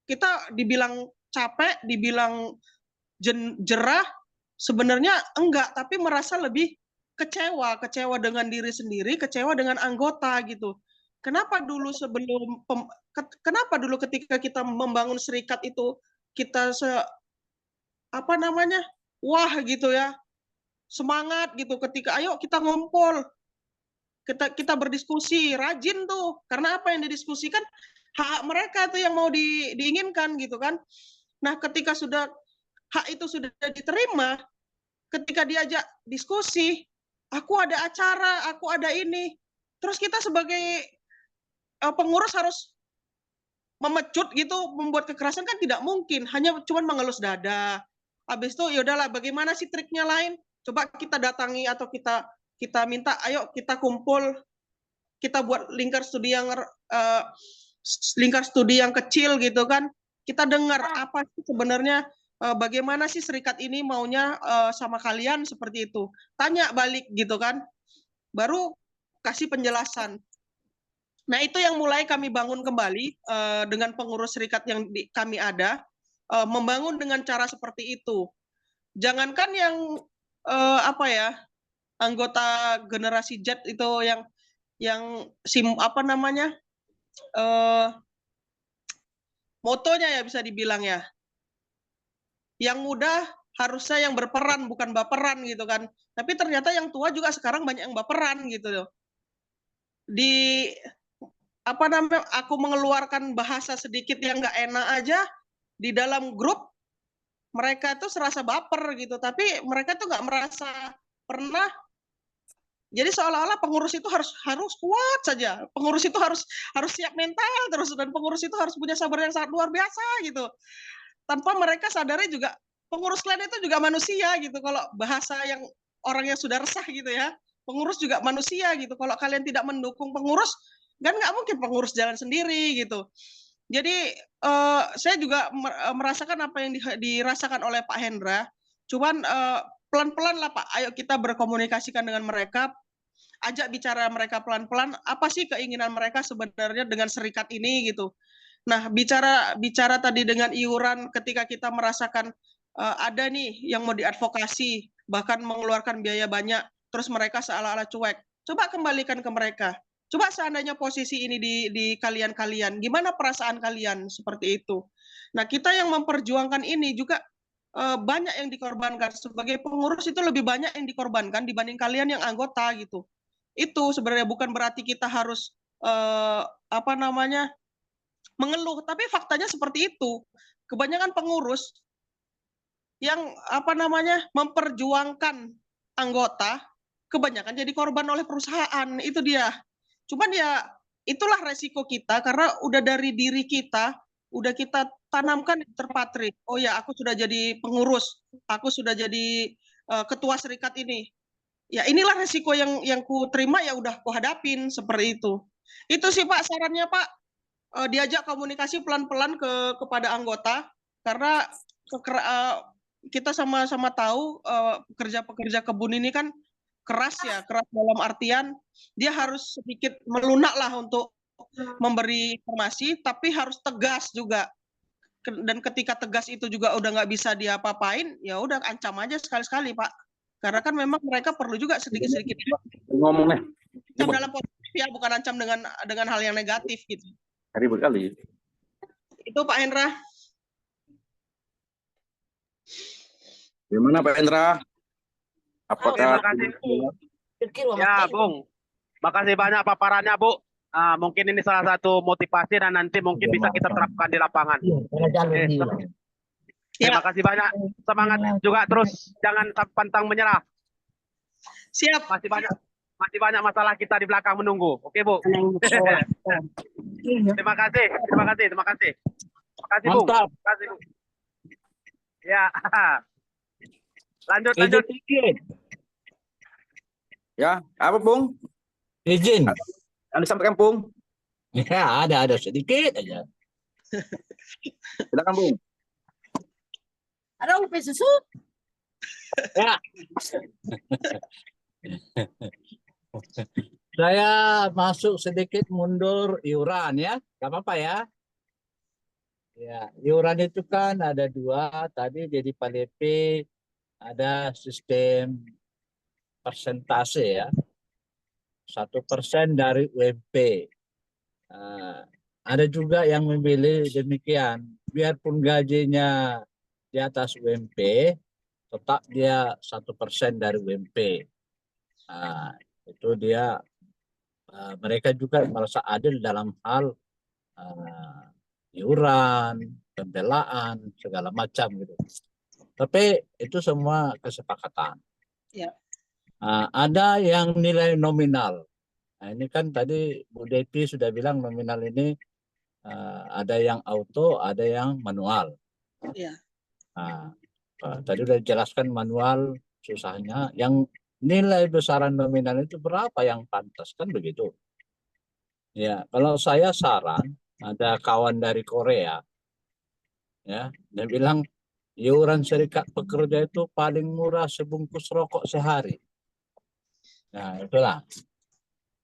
kita dibilang capek, dibilang jerah, sebenarnya enggak, tapi merasa lebih kecewa dengan diri sendiri, kecewa dengan anggota gitu. Kenapa dulu kenapa dulu ketika kita membangun serikat itu kita wah gitu ya, semangat gitu, ketika ayo kita ngumpul, kita berdiskusi, rajin tuh, karena apa yang didiskusikan hak mereka tuh yang mau diinginkan gitu kan. Nah, ketika hak itu sudah diterima, ketika diajak diskusi, aku ada acara, aku ada ini, terus kita sebagai pengurus harus memecut gitu, membuat kekerasan kan tidak mungkin, hanya cuma mengelus dada. Habis itu ya udahlah, bagaimana sih triknya lain? Coba kita datangi atau kita minta, ayo kita kumpul, kita buat lingkar studi yang kecil gitu kan. Kita dengar apa sih sebenarnya, bagaimana sih serikat ini maunya sama kalian seperti itu. Tanya balik gitu kan. Baru kasih penjelasan. Nah, itu yang mulai kami bangun kembali dengan pengurus serikat yang kami ada, membangun dengan cara seperti itu. Jangankan yang anggota generasi Z itu yang motonya ya bisa dibilang ya, yang muda harusnya yang berperan bukan baperan gitu kan. Tapi ternyata yang tua juga sekarang banyak yang baperan gitu loh. Aku mengeluarkan bahasa sedikit yang nggak enak aja di dalam grup, mereka tuh serasa baper gitu, tapi mereka tuh nggak merasa pernah. Jadi seolah-olah pengurus itu harus kuat saja, pengurus itu harus siap mental terus, dan pengurus itu harus punya sabar yang sangat luar biasa gitu. Tanpa mereka sadari juga pengurus lain itu juga manusia gitu. Kalau bahasa yang orang yang sudah resah gitu ya, pengurus juga manusia gitu. Kalau kalian tidak mendukung pengurus, kan nggak mungkin pengurus jalan sendiri gitu. Jadi saya juga merasakan apa yang dirasakan oleh Pak Hendra. Cuman pelan-pelan lah Pak, ayo kita berkomunikasikan dengan mereka, ajak bicara mereka pelan-pelan, apa sih keinginan mereka sebenarnya dengan serikat ini gitu. Nah, bicara tadi dengan iuran, ketika kita merasakan ada nih yang mau diadvokasi, bahkan mengeluarkan biaya banyak, terus mereka seolah-olah cuek. Coba kembalikan ke mereka. Coba seandainya posisi ini di kalian-kalian, gimana perasaan kalian seperti itu? Nah, kita yang memperjuangkan ini juga banyak yang dikorbankan. Sebagai pengurus itu lebih banyak yang dikorbankan dibanding kalian yang anggota gitu. Itu sebenarnya bukan berarti kita harus apa namanya mengeluh, tapi faktanya seperti itu. Kebanyakan pengurus yang apa namanya memperjuangkan anggota kebanyakan jadi korban oleh perusahaan, itu dia. Cuman ya itulah resiko kita karena udah dari diri kita, udah kita tanamkan terpatri. Oh ya, aku sudah jadi pengurus, aku sudah jadi ketua serikat ini. Ya inilah resiko yang ku terima, ya udah ku hadapin seperti itu. Itu sih Pak sarannya Pak, diajak komunikasi pelan-pelan kepada anggota karena kita sama-sama tahu pekerja-pekerja kebun ini kan keras ya, keras dalam artian dia harus sedikit melunak lah untuk memberi informasi, tapi harus tegas juga. Dan ketika tegas itu juga udah nggak bisa diapa-apain, ya udah ancam aja sekali-sekali Pak. Karena kan memang mereka perlu juga sedikit-sedikit Ngomongnya ancam dalam positif ya, bukan ancam dengan hal yang negatif gitu. ribet kali. Itu Pak Hendra. Gimana Pak Hendra? Terima Apakah kasih. Ya, Bung. Makasih banyak paparannya, Bu. Mungkin ini salah satu motivasi dan nanti mungkin bisa kita terapkan di lapangan. Terima kasih banyak. Semangat juga terus, jangan pantang menyerah. Siap. Masih banyak masalah kita di belakang menunggu. Oke, Bu. Terima kasih. Terima kasih, Bu. Mantap. Terima kasih, Bu. Ya. Lanjut. ya apa Bung? Izin. Yang disampaikan Bung? Ya, ada sedikit aja. Silakan Bung. Ada UP susu? Ya. Saya masuk sedikit mundur iuran ya, nggak apa-apa ya. Ya, iuran itu kan ada dua, tadi jadi PADP ada sistem persentase ya, 1% dari UMP. Ada juga yang memilih demikian, biarpun gajinya di atas UMP, tetap dia 1% dari UMP. Itu dia, mereka juga merasa adil dalam hal iuran, pembelaan, segala macam gitu. Tapi itu semua kesepakatan. Ya. Ada yang nilai nominal. Nah, ini kan tadi Bu Depi sudah bilang nominal ini ada yang auto, ada yang manual. Ya. Tadi sudah dijelaskan manual susahnya. Yang nilai besaran nominal itu berapa yang pantas, kan begitu. Ya, kalau saya saran, ada kawan dari Korea, ya, dia bilang iuran serikat pekerja itu paling murah sebungkus rokok sehari. Nah, itulah.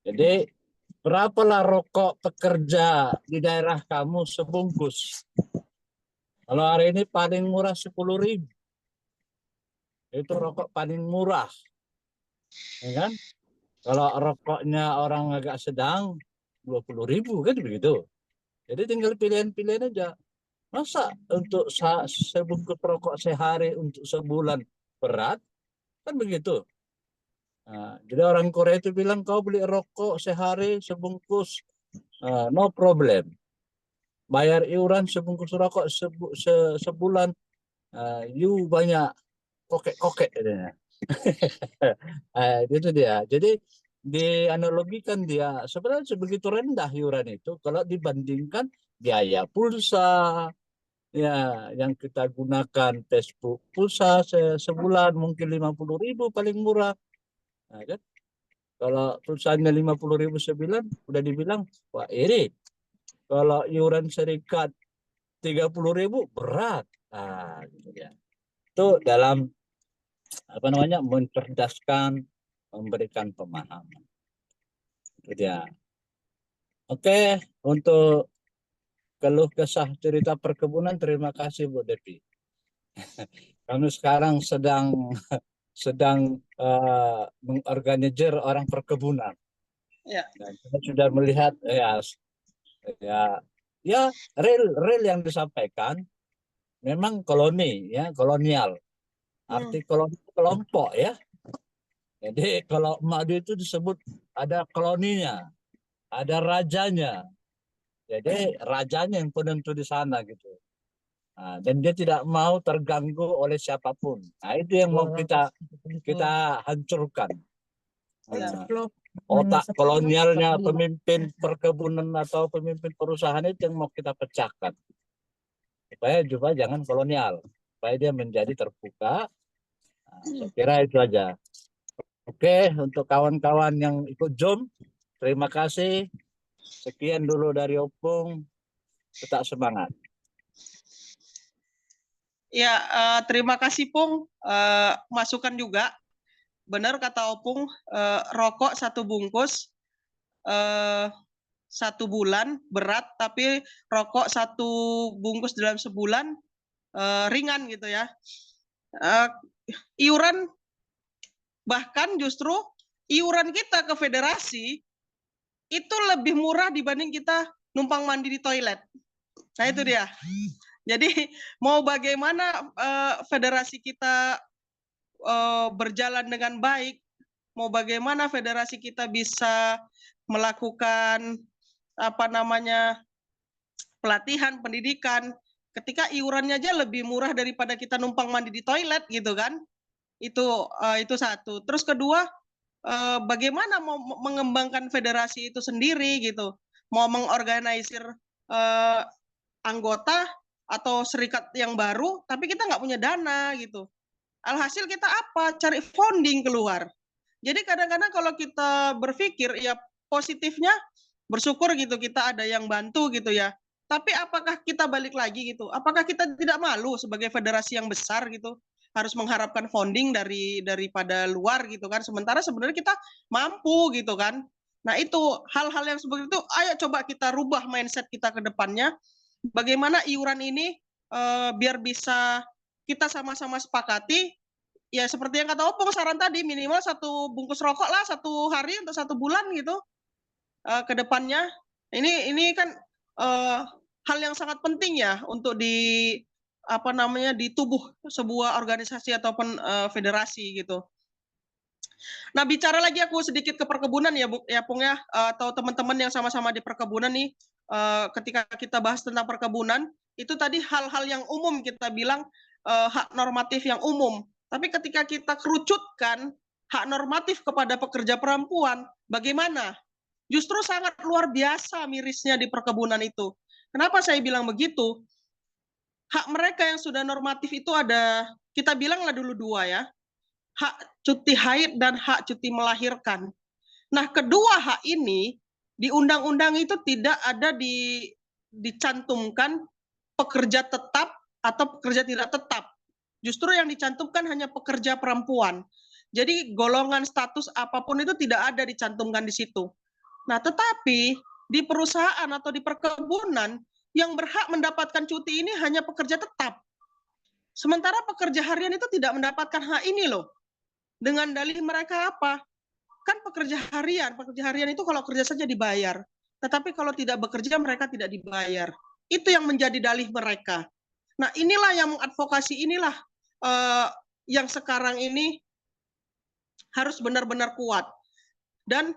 Jadi berapalah rokok pekerja di daerah kamu sebungkus? Kalau hari ini paling murah 10.000. Itu rokok paling murah. Ya kan? Kalau rokoknya orang agak sedang 20.000 kan begitu. Jadi tinggal pilihan-pilihan aja. Masa untuk sebungkus rokok sehari untuk sebulan berat? Kan begitu. Jadi orang Korea itu bilang kau beli rokok sehari sebungkus no problem. Bayar iuran sebungkus rokok sebulan you banyak kokek-kokek. Itu dia. Jadi dianalogikan dia sebenarnya sebegitu rendah iuran itu kalau dibandingkan biaya pulsa ya yang kita gunakan Facebook pulsa sebulan mungkin 50.000 paling murah. Nah, kan? Kalau pulsanya 50.000 sebulan udah dibilang wah ini kalau iuran serikat 30.000 berat. Gitu ya. Itu dalam apa namanya mencerdaskan, memberikan pemahaman. Itu dia. Oke, untuk keluh kesah cerita perkebunan terima kasih Bu Depi. Kami sekarang sedang mengorganisir orang perkebunan. Ya. Dan kita sudah melihat ya real yang disampaikan memang koloni ya, kolonial. Arti koloni kelompok ya. Jadi kalau Madu itu disebut ada koloninya, ada rajanya. Jadi rajanya yang penentu di sana gitu. Nah, dan dia tidak mau terganggu oleh siapapun. Nah, itu yang mau kita hancurkan. Nah, otak kolonialnya pemimpin perkebunan atau pemimpin perusahaan itu yang mau kita pecahkan. Supaya jangan kolonial. Supaya dia menjadi terbuka. Nah, saya kira itu aja. Oke, untuk kawan-kawan yang ikut Zoom, terima kasih. Sekian dulu dari Opung. Tetap semangat. Ya, terima kasih Pung. Masukan juga. Benar kata Opung, rokok 1 bungkus 1 bulan berat, tapi rokok 1 bungkus dalam sebulan ringan gitu ya. Iuran, bahkan justru iuran kita ke federasi itu lebih murah dibanding kita numpang mandi di toilet. Nah itu dia. Jadi mau bagaimana federasi kita berjalan dengan baik, mau bagaimana federasi kita bisa melakukan pelatihan, pendidikan, ketika iurannya aja lebih murah daripada kita numpang mandi di toilet gitu kan. Itu satu. Terus kedua, bagaimana mau mengembangkan federasi itu sendiri gitu, mau mengorganisir anggota atau serikat yang baru, tapi kita nggak punya dana gitu. Alhasil kita apa? Cari funding keluar. Jadi kadang-kadang kalau kita berpikir ya positifnya bersyukur gitu kita ada yang bantu gitu ya. Tapi apakah kita balik lagi gitu? Apakah kita tidak malu sebagai federasi yang besar gitu harus mengharapkan funding daripada luar gitu kan? Sementara sebenarnya kita mampu gitu kan? Nah itu hal-hal yang seperti itu. Ayo coba kita rubah mindset kita ke depannya. Bagaimana iuran ini biar bisa kita sama-sama sepakati. Ya seperti yang kata Opung saran tadi, minimal 1 bungkus rokok lah 1 hari untuk 1 bulan gitu ke depannya. Ini kan hal yang sangat penting ya untuk di tubuh sebuah organisasi ataupun federasi gitu. Nah bicara lagi aku sedikit ke perkebunan ya Pung ya, atau teman-teman yang sama-sama di perkebunan nih, ketika kita bahas tentang perkebunan itu tadi hal-hal yang umum kita bilang hak normatif yang umum. Tapi ketika kita kerucutkan hak normatif kepada pekerja perempuan, bagaimana? Justru sangat luar biasa mirisnya di perkebunan itu. Kenapa saya bilang begitu? Hak mereka yang sudah normatif itu ada, kita bilanglah dulu 2 ya. Hak cuti haid dan hak cuti melahirkan. Nah, kedua hak ini di undang-undang itu tidak ada dicantumkan pekerja tetap atau pekerja tidak tetap. Justru yang dicantumkan hanya pekerja perempuan. Jadi golongan status apapun itu tidak ada dicantumkan di situ. Nah, tetapi di perusahaan atau di perkebunan yang berhak mendapatkan cuti ini hanya pekerja tetap. Sementara pekerja harian itu tidak mendapatkan hak ini loh. Dengan dalih mereka apa? Kan pekerja harian itu kalau kerja saja dibayar. Tetapi kalau tidak bekerja mereka tidak dibayar. Itu yang menjadi dalih mereka. Nah, inilah yang mengadvokasi inilah yang sekarang ini harus benar-benar kuat. Dan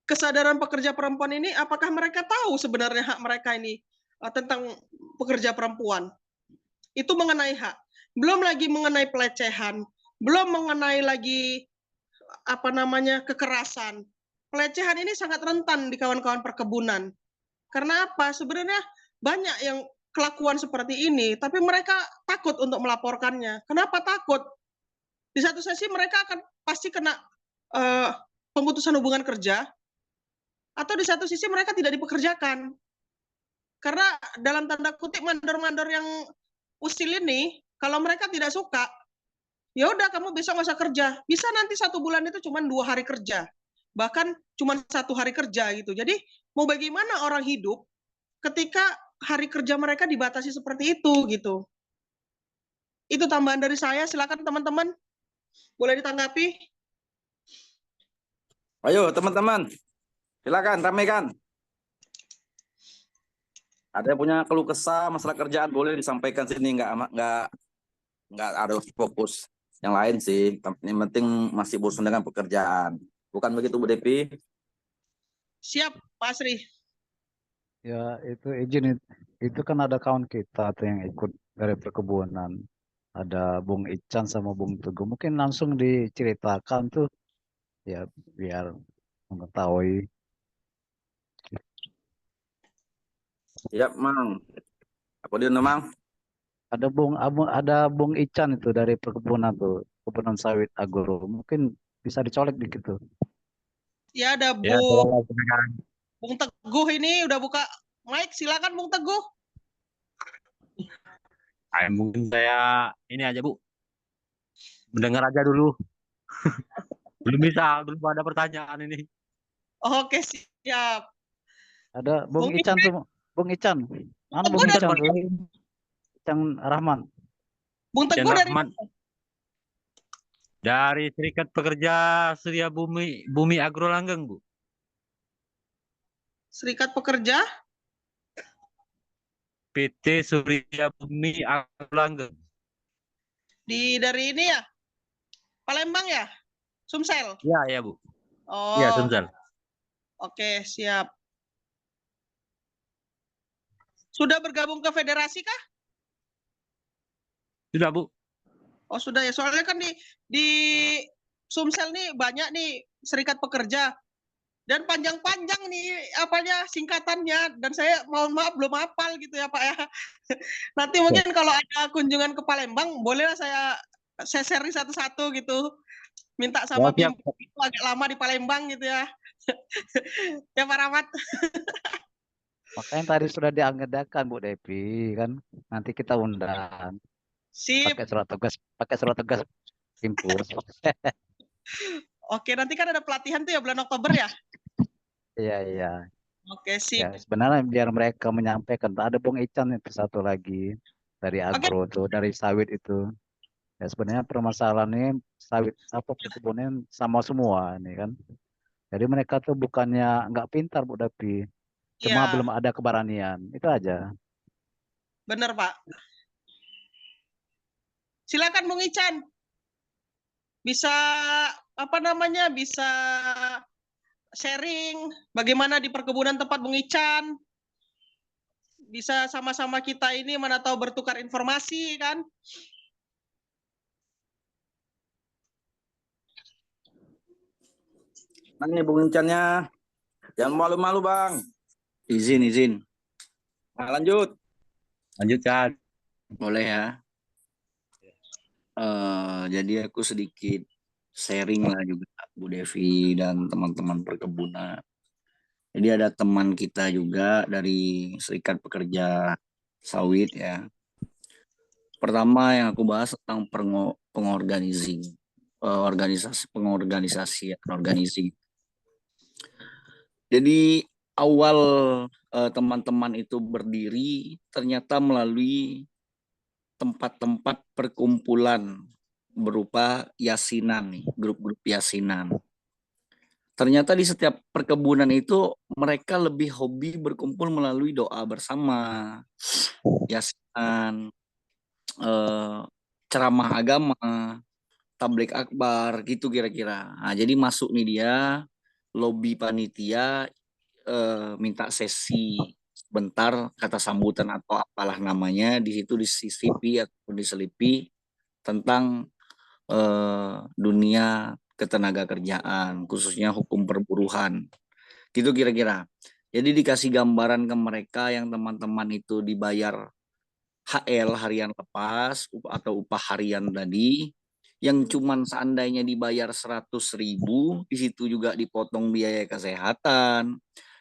kesadaran pekerja perempuan ini, apakah mereka tahu sebenarnya hak mereka ini tentang pekerja perempuan? Itu mengenai hak. Belum lagi mengenai pelecehan, belum mengenai lagi kekerasan. Pelecehan ini sangat rentan di kawan-kawan perkebunan. Karena apa? Sebenarnya banyak yang kelakuan seperti ini, tapi mereka takut untuk melaporkannya. Kenapa takut? Di satu sisi mereka akan pasti kena pemutusan hubungan kerja, atau di satu sisi mereka tidak dipekerjakan. Karena dalam tanda kutip mandor-mandor yang usil ini, kalau mereka tidak suka, ya udah kamu besok nggak usah kerja. Bisa nanti 1 bulan itu cuma 2 hari kerja, bahkan cuma 1 hari kerja gitu. Jadi mau bagaimana orang hidup ketika hari kerja mereka dibatasi seperti itu gitu. Itu tambahan dari saya. Silakan teman-teman, boleh ditanggapi. Ayo teman-teman, silakan ramaikan. Ada yang punya keluh kesah masalah kerjaan boleh disampaikan sini, nggak harus fokus yang lain sih. Yang penting masih bosan dengan pekerjaan. Bukan begitu Bu Devi? Siap, Pak Asri. Ya, itu izin itu kan ada kawan kita tuh yang ikut dari perkebunan. Ada Bung Ican sama Bung Teguh. Mungkin langsung diceritakan tuh ya biar mengetahui. Siap, Mang. Apa dia Mang? Ada Bung Ican itu dari perkebunan tuh, kebunan sawit Agro. Mungkin bisa dicolek dikit tuh. Ya, ada Ya, Bung Teguh ini udah buka mic. Silakan Bung Teguh. mungkin saya ini aja Bu, mendengar aja dulu. Belum ada pertanyaan ini. Oke, siap. Ada Bung Bung Ican tuh, Bung Ican. Mana Teguh Bung dari Ican tuh? Ican Rahman. Bung Ican Teguh dari Rahman. Dari Serikat Pekerja Surya Bumi Agro Langgeng, Bu. Serikat Pekerja. PT Surya Bumi Agro Langgeng. Dari ini ya, Palembang ya, Sumsel. Ya, Bu. Oh, Iya, Sumsel. oke, siap. Sudah bergabung ke federasi kah? Sudah, Bu. Oh, sudah ya. Soalnya kan di Sumsel nih banyak nih serikat pekerja dan panjang-panjang nih apanya singkatannya, dan saya mohon maaf belum hafal gitu ya Pak ya. Nanti mungkin kalau ada kunjungan ke Palembang bolehlah saya sharing satu-satu gitu. Minta sama siap. pimpinan itu agak lama di Palembang gitu ya. Ya Pak Rahmat. Makanya tadi sudah dianggedakan Bu Devi kan. Nanti kita undang. Sip. Pakai surat tugas impus. Oke, nanti kan ada pelatihan tuh ya bulan Oktober ya? Iya. Oke, sip. Ya, sebenarnya biar mereka menyampaikan. Ada Bung Ican itu satu lagi dari agro tuh, dari sawit itu. Ya sebenarnya permasalahannya sawit apa perkebunan sama semua ini kan. Jadi mereka tuh bukannya nggak pintar Bu Devi, cuma Iya, belum ada keberanian. Itu aja. benar Pak. Silakan Bung Ican. Bisa bisa sharing bagaimana di perkebunan tempat Bung Ican. Bisa sama-sama kita ini mana tahu bertukar informasi kan. Nah, ini Bung Incannya. Jangan malu-malu, Bang. Izin. Nah, lanjut. Lanjutkan. Boleh ya. Jadi aku sedikit sharing lah juga Bu Devi dan teman-teman perkebunan. Jadi ada teman kita juga dari Serikat Pekerja Sawit ya. Pertama yang aku bahas tentang pengorganisasi. Jadi awal teman-teman itu berdiri ternyata melalui tempat-tempat perkumpulan berupa yasinan nih, grup-grup yasinan. Ternyata di setiap perkebunan itu mereka lebih hobi berkumpul melalui doa bersama, yasinan, ceramah agama, tablik akbar gitu kira-kira. Nah, jadi masuk nih dia lobby panitia minta sesi bentar kata sambutan atau apalah namanya, di situ disisipi atau diselipi tentang dunia ketenaga kerjaan, khususnya hukum perburuhan. Gitu kira-kira. Jadi dikasih gambaran ke mereka yang teman-teman itu dibayar HL harian lepas atau upah harian tadi, yang cuman seandainya dibayar 100.000, di situ juga dipotong biaya kesehatan,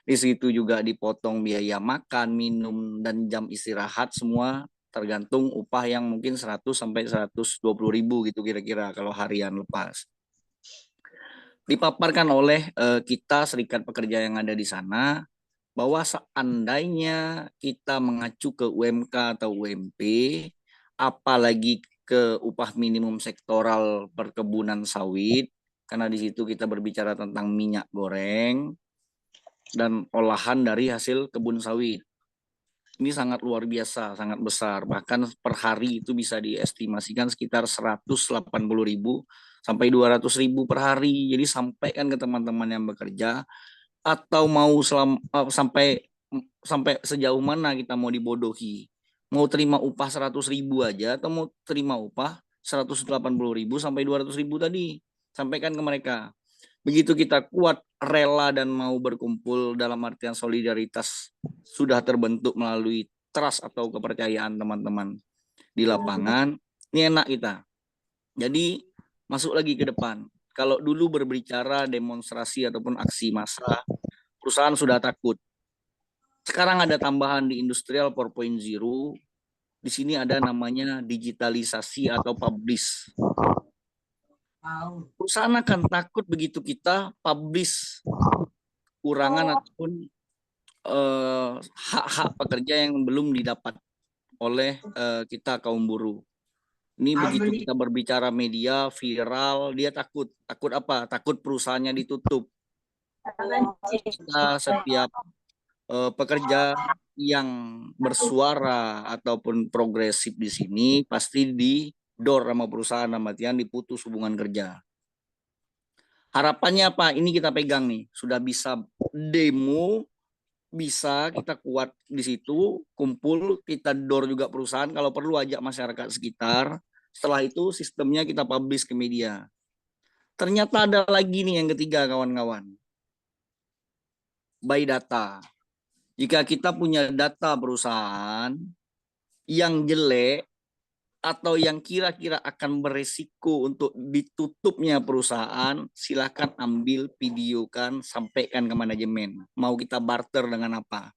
di situ juga dipotong biaya makan, minum, dan jam istirahat, semua tergantung upah yang mungkin 100 sampai 120.000 gitu kira-kira kalau harian lepas. Dipaparkan oleh kita serikat pekerja yang ada di sana bahwa seandainya kita mengacu ke UMK atau UMP, apalagi ke upah minimum sektoral perkebunan sawit, karena di situ kita berbicara tentang minyak goreng dan olahan dari hasil kebun sawit. Ini sangat luar biasa, sangat besar. Bahkan per hari itu bisa diestimasikan sekitar 180.000 sampai 200.000 per hari. Jadi sampaikan ke teman-teman yang bekerja, atau mau sampai sejauh mana kita mau dibodohi. Mau terima upah 100.000 aja atau mau terima upah 180.000 sampai 200.000 tadi. Sampaikan ke mereka. Begitu kita kuat, rela dan mau berkumpul, dalam artian solidaritas sudah terbentuk melalui trust atau kepercayaan teman-teman di lapangan, ini enak kita. Jadi masuk lagi ke depan. Kalau dulu berbicara demonstrasi ataupun aksi massa, perusahaan sudah takut. Sekarang ada tambahan di Industrial 4.0, di sini ada namanya digitalisasi atau publish. Perusahaan akan takut begitu kita publish kurangan ataupun hak-hak pekerja yang belum didapat oleh kita kaum buruh. Ini begitu kita berbicara media viral, dia takut. Takut apa? Takut perusahaannya ditutup. Kita setiap pekerja yang bersuara ataupun progresif di sini pasti didor sama perusahaan, sama artian diputus hubungan kerja. Harapannya apa? Ini kita pegang nih, sudah bisa demo, bisa kita kuat di situ, kumpul, kita door juga perusahaan, kalau perlu ajak masyarakat sekitar. Setelah itu sistemnya kita publish ke media. Ternyata ada lagi nih yang ketiga kawan-kawan. By data. Jika kita punya data perusahaan yang jelek atau yang kira-kira akan beresiko untuk ditutupnya perusahaan, silakan ambil, videokan, sampaikan ke manajemen. Mau kita barter dengan apa?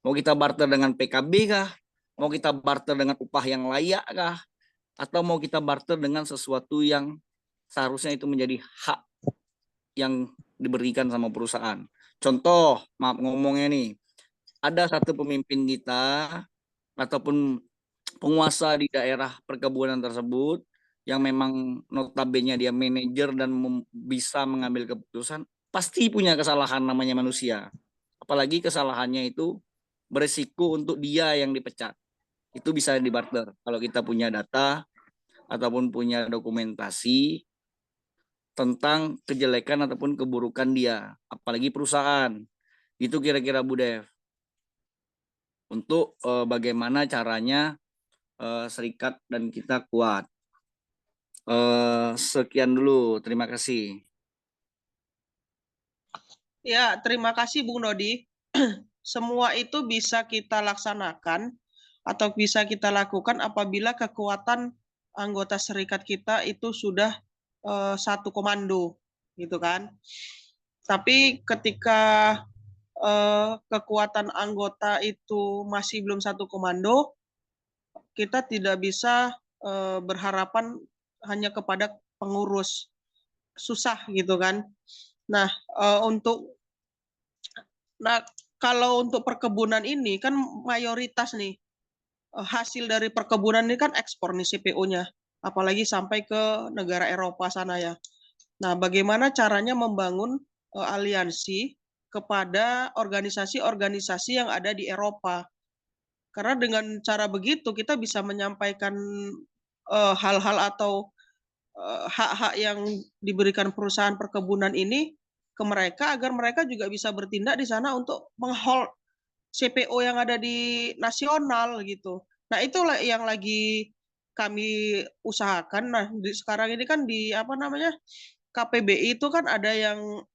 Mau kita barter dengan PKB kah? Mau kita barter dengan upah yang layak kah? Atau mau kita barter dengan sesuatu yang seharusnya itu menjadi hak yang diberikan sama perusahaan. Contoh, maaf ngomongnya nih, ada satu pemimpin kita ataupun penguasa di daerah perkebunan tersebut yang memang notabene dia manajer dan bisa mengambil keputusan, pasti punya kesalahan, namanya manusia. Apalagi kesalahannya itu beresiko untuk dia yang dipecat. Itu bisa dibarter kalau kita punya data ataupun punya dokumentasi tentang kejelekan ataupun keburukan dia, apalagi perusahaan. Itu kira-kira Bu Dev. Untuk bagaimana caranya serikat dan kita kuat. Sekian dulu, terima kasih. Ya, terima kasih Bung Dodi. Semua itu bisa kita laksanakan atau bisa kita lakukan apabila kekuatan anggota serikat kita itu sudah satu komando, gitu kan. Tapi ketika kekuatan anggota itu masih belum satu komando, kita tidak bisa berharapan hanya kepada pengurus, susah gitu kan. Nah, kalau untuk perkebunan ini kan mayoritas nih hasil dari perkebunan ini kan ekspor nih CPO-nya, apalagi sampai ke negara Eropa sana ya. Nah, bagaimana caranya membangun aliansi kepada organisasi-organisasi yang ada di Eropa? Karena dengan cara begitu kita bisa menyampaikan hal-hal atau hak-hak yang diberikan perusahaan perkebunan ini ke mereka agar mereka juga bisa bertindak di sana untuk menghold CPO yang ada di nasional gitu. Nah, itulah yang lagi kami usahakan. Nah, sekarang ini kan di KPBI itu kan ada yang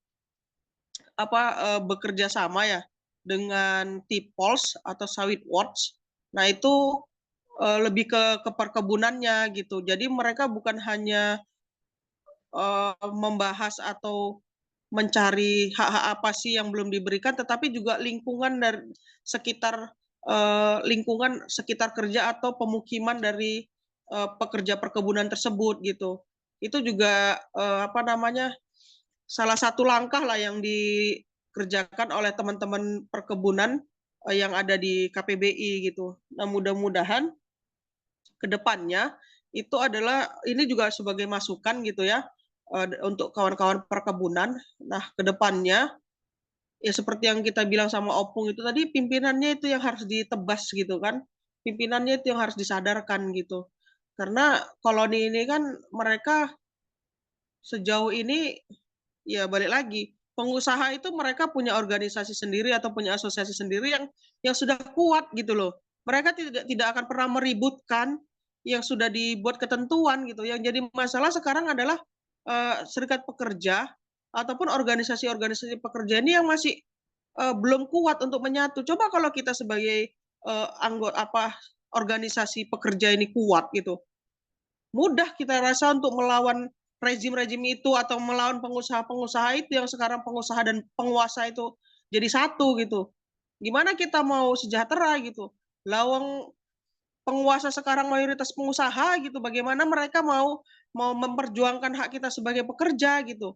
bekerja sama ya dengan T-Pulse atau Sawit Watch. Nah, itu lebih ke perkebunannya gitu. Jadi mereka bukan hanya membahas atau mencari hak-hak apa sih yang belum diberikan, tetapi juga lingkungan dari sekitar lingkungan sekitar kerja atau pemukiman dari pekerja perkebunan tersebut gitu. Itu juga salah satu langkah lah yang dikerjakan oleh teman-teman perkebunan yang ada di KPBI gitu. Nah, mudah-mudahan ke depannya itu adalah ini juga sebagai masukan gitu ya. untuk kawan-kawan perkebunan. Nah, ke depannya ya seperti yang kita bilang sama Opung itu tadi, pimpinannya itu yang harus ditebas gitu kan. Pimpinannya itu yang harus disadarkan gitu. Karena koloni ini kan mereka sejauh ini ya balik lagi, pengusaha itu mereka punya organisasi sendiri atau punya asosiasi sendiri yang sudah kuat gitu loh. Mereka tidak akan pernah meributkan yang sudah dibuat ketentuan gitu. Yang jadi masalah sekarang adalah serikat pekerja ataupun organisasi-organisasi pekerja ini yang masih belum kuat untuk menyatu. Coba kalau kita sebagai anggota organisasi pekerja ini kuat gitu, mudah kita rasa untuk melawan rezim-rezim itu atau melawan pengusaha-pengusaha itu yang sekarang pengusaha dan penguasa itu jadi satu gitu. Gimana kita mau sejahtera gitu? Lawang penguasa sekarang mayoritas pengusaha gitu, bagaimana mereka mau memperjuangkan hak kita sebagai pekerja gitu.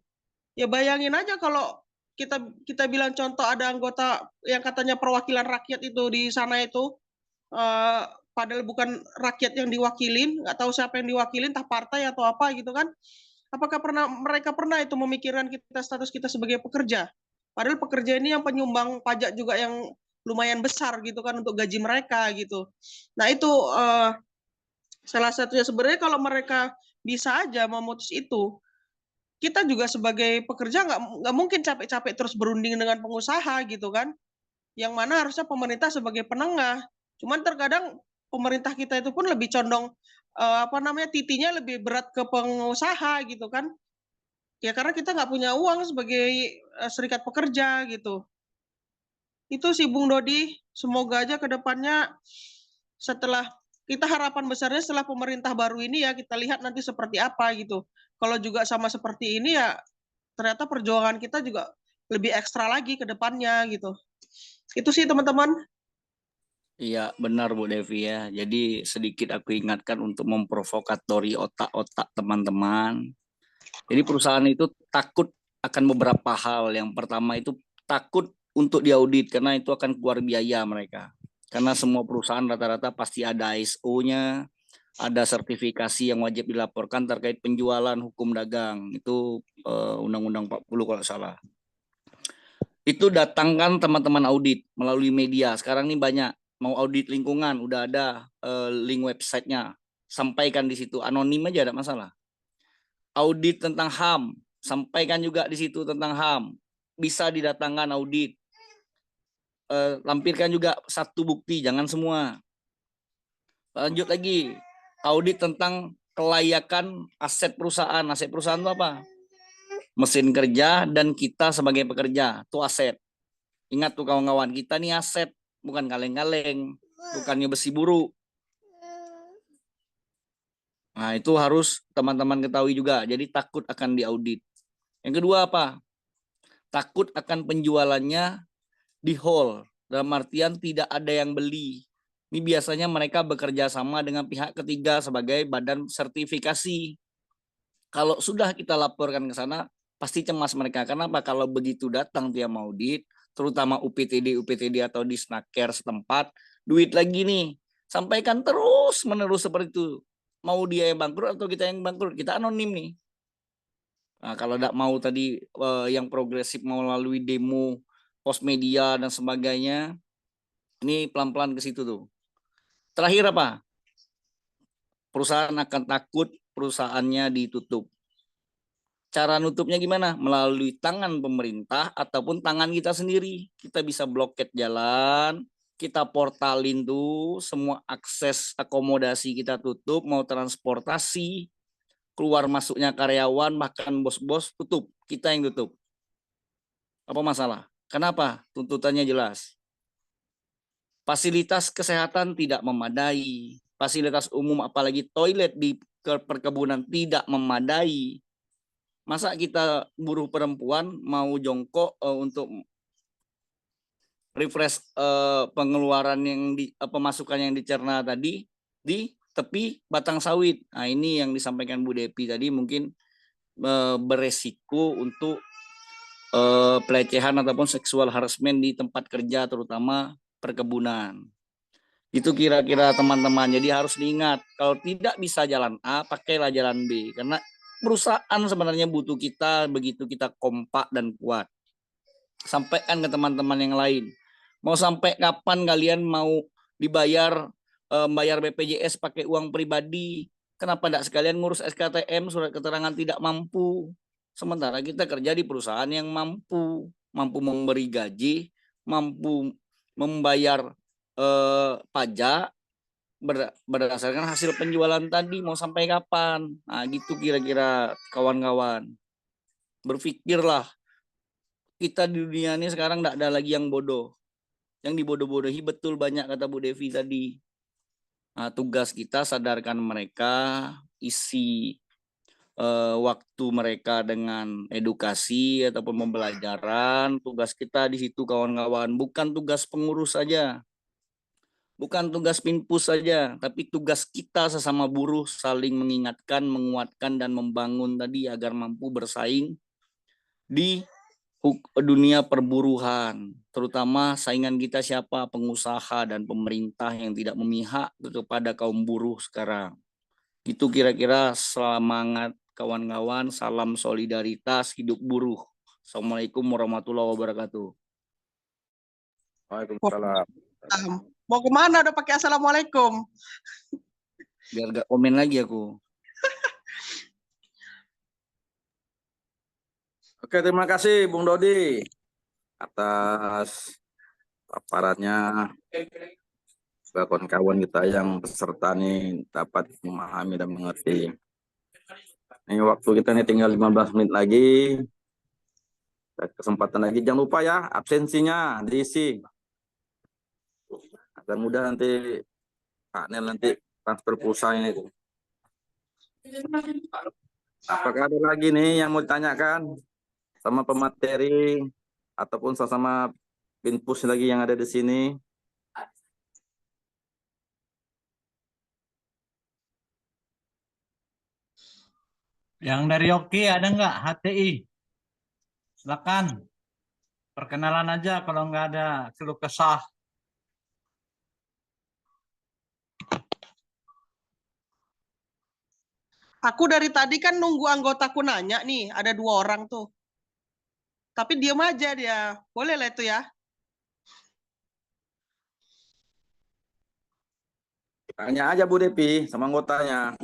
Ya bayangin aja kalau kita bilang contoh ada anggota yang katanya perwakilan rakyat itu di sana itu padahal bukan rakyat yang diwakilin, nggak tahu siapa yang diwakilin, entah partai atau apa gitu kan. Apakah mereka pernah itu memikirkan kita status kita sebagai pekerja? Padahal pekerja ini yang penyumbang pajak juga yang lumayan besar gitu kan untuk gaji mereka gitu. Nah itu salah satunya sebenarnya kalau mereka bisa aja memutus itu, kita juga sebagai pekerja nggak mungkin capek-capek terus berunding dengan pengusaha gitu kan. Yang mana harusnya pemerintah sebagai penengah. Cuman terkadang pemerintah kita itu pun lebih condong titinya lebih berat ke pengusaha gitu kan. Ya karena kita nggak punya uang sebagai serikat pekerja gitu. Itu sih Bung Dodi, semoga aja ke depannya setelah kita harapan besarnya setelah pemerintah baru ini ya kita lihat nanti seperti apa gitu. Kalau juga sama seperti ini ya ternyata perjuangan kita juga lebih ekstra lagi ke depannya gitu. Itu sih teman-teman. Iya, benar Bu Devi ya. Jadi sedikit aku ingatkan untuk memprovokatori otak-otak teman-teman. Jadi perusahaan itu takut akan beberapa hal. Yang pertama itu takut untuk diaudit karena itu akan keluar biaya mereka. Karena semua perusahaan rata-rata pasti ada ISO-nya, ada sertifikasi yang wajib dilaporkan terkait penjualan hukum dagang. Itu Undang-Undang 40 kalau salah. Itu datangkan teman-teman audit melalui media. Sekarang ini banyak mau audit lingkungan, udah ada link websitenya. Sampaikan di situ, anonim aja ada masalah. Audit tentang HAM, sampaikan juga di situ tentang HAM. Bisa didatangkan audit. Lampirkan juga satu bukti, jangan semua. Lanjut lagi, audit tentang kelayakan aset perusahaan. Aset perusahaan itu apa? Mesin kerja dan kita sebagai pekerja, itu aset. Ingat tuh kawan-kawan, kita nih aset, bukan kaleng-kaleng, bukannya besi buru. Nah itu harus teman-teman ketahui juga, jadi takut akan diaudit. Yang kedua apa? Takut akan penjualannya di hold, dalam artian tidak ada yang beli. Ini biasanya mereka bekerja sama dengan pihak ketiga sebagai badan sertifikasi. Kalau sudah kita laporkan ke sana, pasti cemas mereka. Kenapa? Kalau begitu datang dia mau audit, terutama UPTD atau di Snaker setempat, duit lagi nih. Sampaikan terus menerus seperti itu. Mau dia yang bangkrut atau kita yang bangkrut, kita anonim nih. Nah, kalau tidak mau tadi yang progresif melalui demo, post media dan sebagainya, ini pelan-pelan ke situ tuh. Terakhir apa? Perusahaan akan takut perusahaannya ditutup. Cara nutupnya gimana? Melalui tangan pemerintah ataupun tangan kita sendiri. Kita bisa bloket jalan, kita portalin tuh, semua akses akomodasi kita tutup, mau transportasi, keluar masuknya karyawan, bahkan bos-bos tutup. Kita yang tutup. Apa masalah? Kenapa? Tuntutannya jelas. Fasilitas kesehatan tidak memadai. Fasilitas umum apalagi toilet di perkebunan tidak memadai. Masa kita buruh perempuan mau jongkok untuk refresh pengeluaran yang pemasukan yang dicerna tadi di tepi batang sawit. Nah ini yang disampaikan Bu Depi tadi mungkin beresiko untuk pelecehan ataupun seksual harassment di tempat kerja terutama perkebunan. Itu kira-kira teman-teman. Jadi harus diingat kalau tidak bisa jalan A pakailah jalan B karena perusahaan sebenarnya butuh kita begitu kita kompak dan kuat. Sampaikan ke teman-teman yang lain. Mau sampai kapan kalian mau dibayar bayar BPJS pakai uang pribadi? Kenapa tidak sekalian ngurus SKTM, surat keterangan tidak mampu? Sementara kita kerja di perusahaan yang mampu memberi gaji, mampu membayar pajak berdasarkan hasil penjualan tadi. Mau sampai kapan? Nah, gitu kira-kira kawan-kawan. Berpikirlah, kita di dunia ini sekarang tidak ada lagi yang bodoh. Yang dibodoh-bodohi betul banyak, kata Bu Devi tadi. Nah, tugas kita sadarkan mereka, isi waktu mereka dengan edukasi ataupun pembelajaran. Tugas kita di situ kawan-kawan, bukan tugas pengurus saja, bukan tugas Pinpus saja, tapi tugas kita sesama buruh saling mengingatkan, menguatkan dan membangun tadi agar mampu bersaing di dunia perburuhan, terutama saingan kita siapa? Pengusaha dan pemerintah yang tidak memihak kepada kaum buruh sekarang. Itu kira-kira semangat kawan-kawan, salam solidaritas, hidup buruh. Assalamualaikum warahmatullahi wabarakatuh. Waalaikumsalam. Mau kemana udah pakai assalamualaikum? Biar gak komen lagi aku. Oke, terima kasih Bung Dodi atas paparannya. Semoga kawan-kawan kita yang peserta nih dapat memahami dan mengerti. Ini waktu kita nih tinggal 15 menit lagi. Kesempatan lagi, jangan lupa ya absensinya diisi. Agar mudah nanti Pak Nel nanti transfer pulsanya itu. Apakah ada lagi nih yang mau ditanyakan sama pemateri ataupun sama Pinpus lagi yang ada di sini? Yang dari Oki ada nggak HTI? Silakan. Perkenalan aja kalau nggak ada keluh kesah. Aku dari tadi kan nunggu anggotaku nanya nih, ada 2 orang tuh. Tapi diam aja dia. Boleh lah itu ya. Tanya aja Bu Devi sama anggotanya.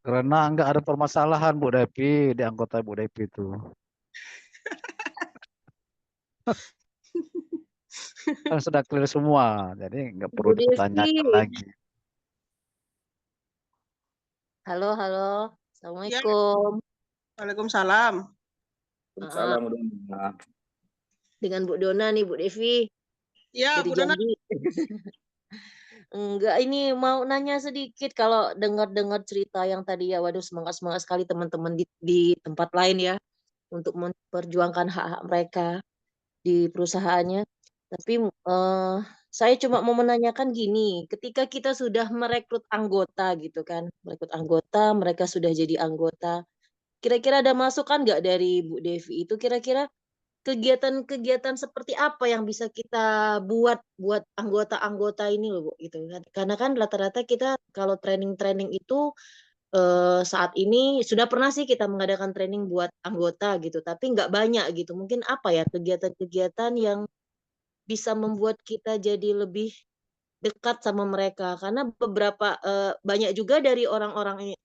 Karena nggak ada permasalahan Bu Devi di anggota Bu Devi itu. Kan sudah clear semua, jadi nggak perlu Bu Devi. dipertanyakan lagi. Halo, halo. Assalamualaikum. Waalaikumsalam. Salam Dengan Bu Dona nih, Bu Devi. Ya, Dari Bu Dona. Jambi. Enggak, ini mau nanya sedikit kalau dengar-dengar cerita yang tadi ya, waduh semangat-semangat sekali teman-teman di tempat lain ya untuk memperjuangkan hak-hak mereka di perusahaannya. Tapi saya cuma mau menanyakan gini, ketika kita sudah merekrut anggota gitu kan, merekrut anggota, mereka sudah jadi anggota, kira-kira ada masukan nggak dari Bu Devi itu kira-kira kegiatan-kegiatan seperti apa yang bisa kita buat anggota-anggota ini loh Bu gitu kan. Karena kan rata-rata kita kalau training-training itu saat ini sudah pernah sih kita mengadakan training buat anggota gitu, tapi nggak banyak gitu. Mungkin apa ya kegiatan-kegiatan yang bisa membuat kita jadi lebih dekat sama mereka karena beberapa banyak juga dari orang-orang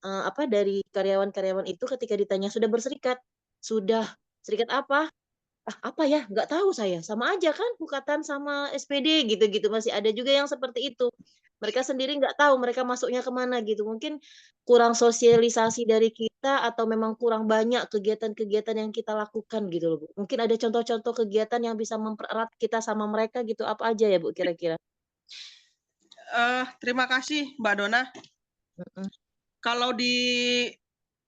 dari karyawan-karyawan itu ketika ditanya sudah berserikat, sudah serikat apa? Apa ya? Nggak tahu saya. Sama aja kan Bukatan sama SPD gitu-gitu. Masih ada juga yang seperti itu. Mereka sendiri nggak tahu mereka masuknya kemana gitu. Mungkin kurang sosialisasi dari kita atau memang kurang banyak kegiatan-kegiatan yang kita lakukan gitu loh Bu. Mungkin ada contoh-contoh kegiatan yang bisa mempererat kita sama mereka gitu. Apa aja ya Bu kira-kira? Terima kasih Mbak Dona. Kalau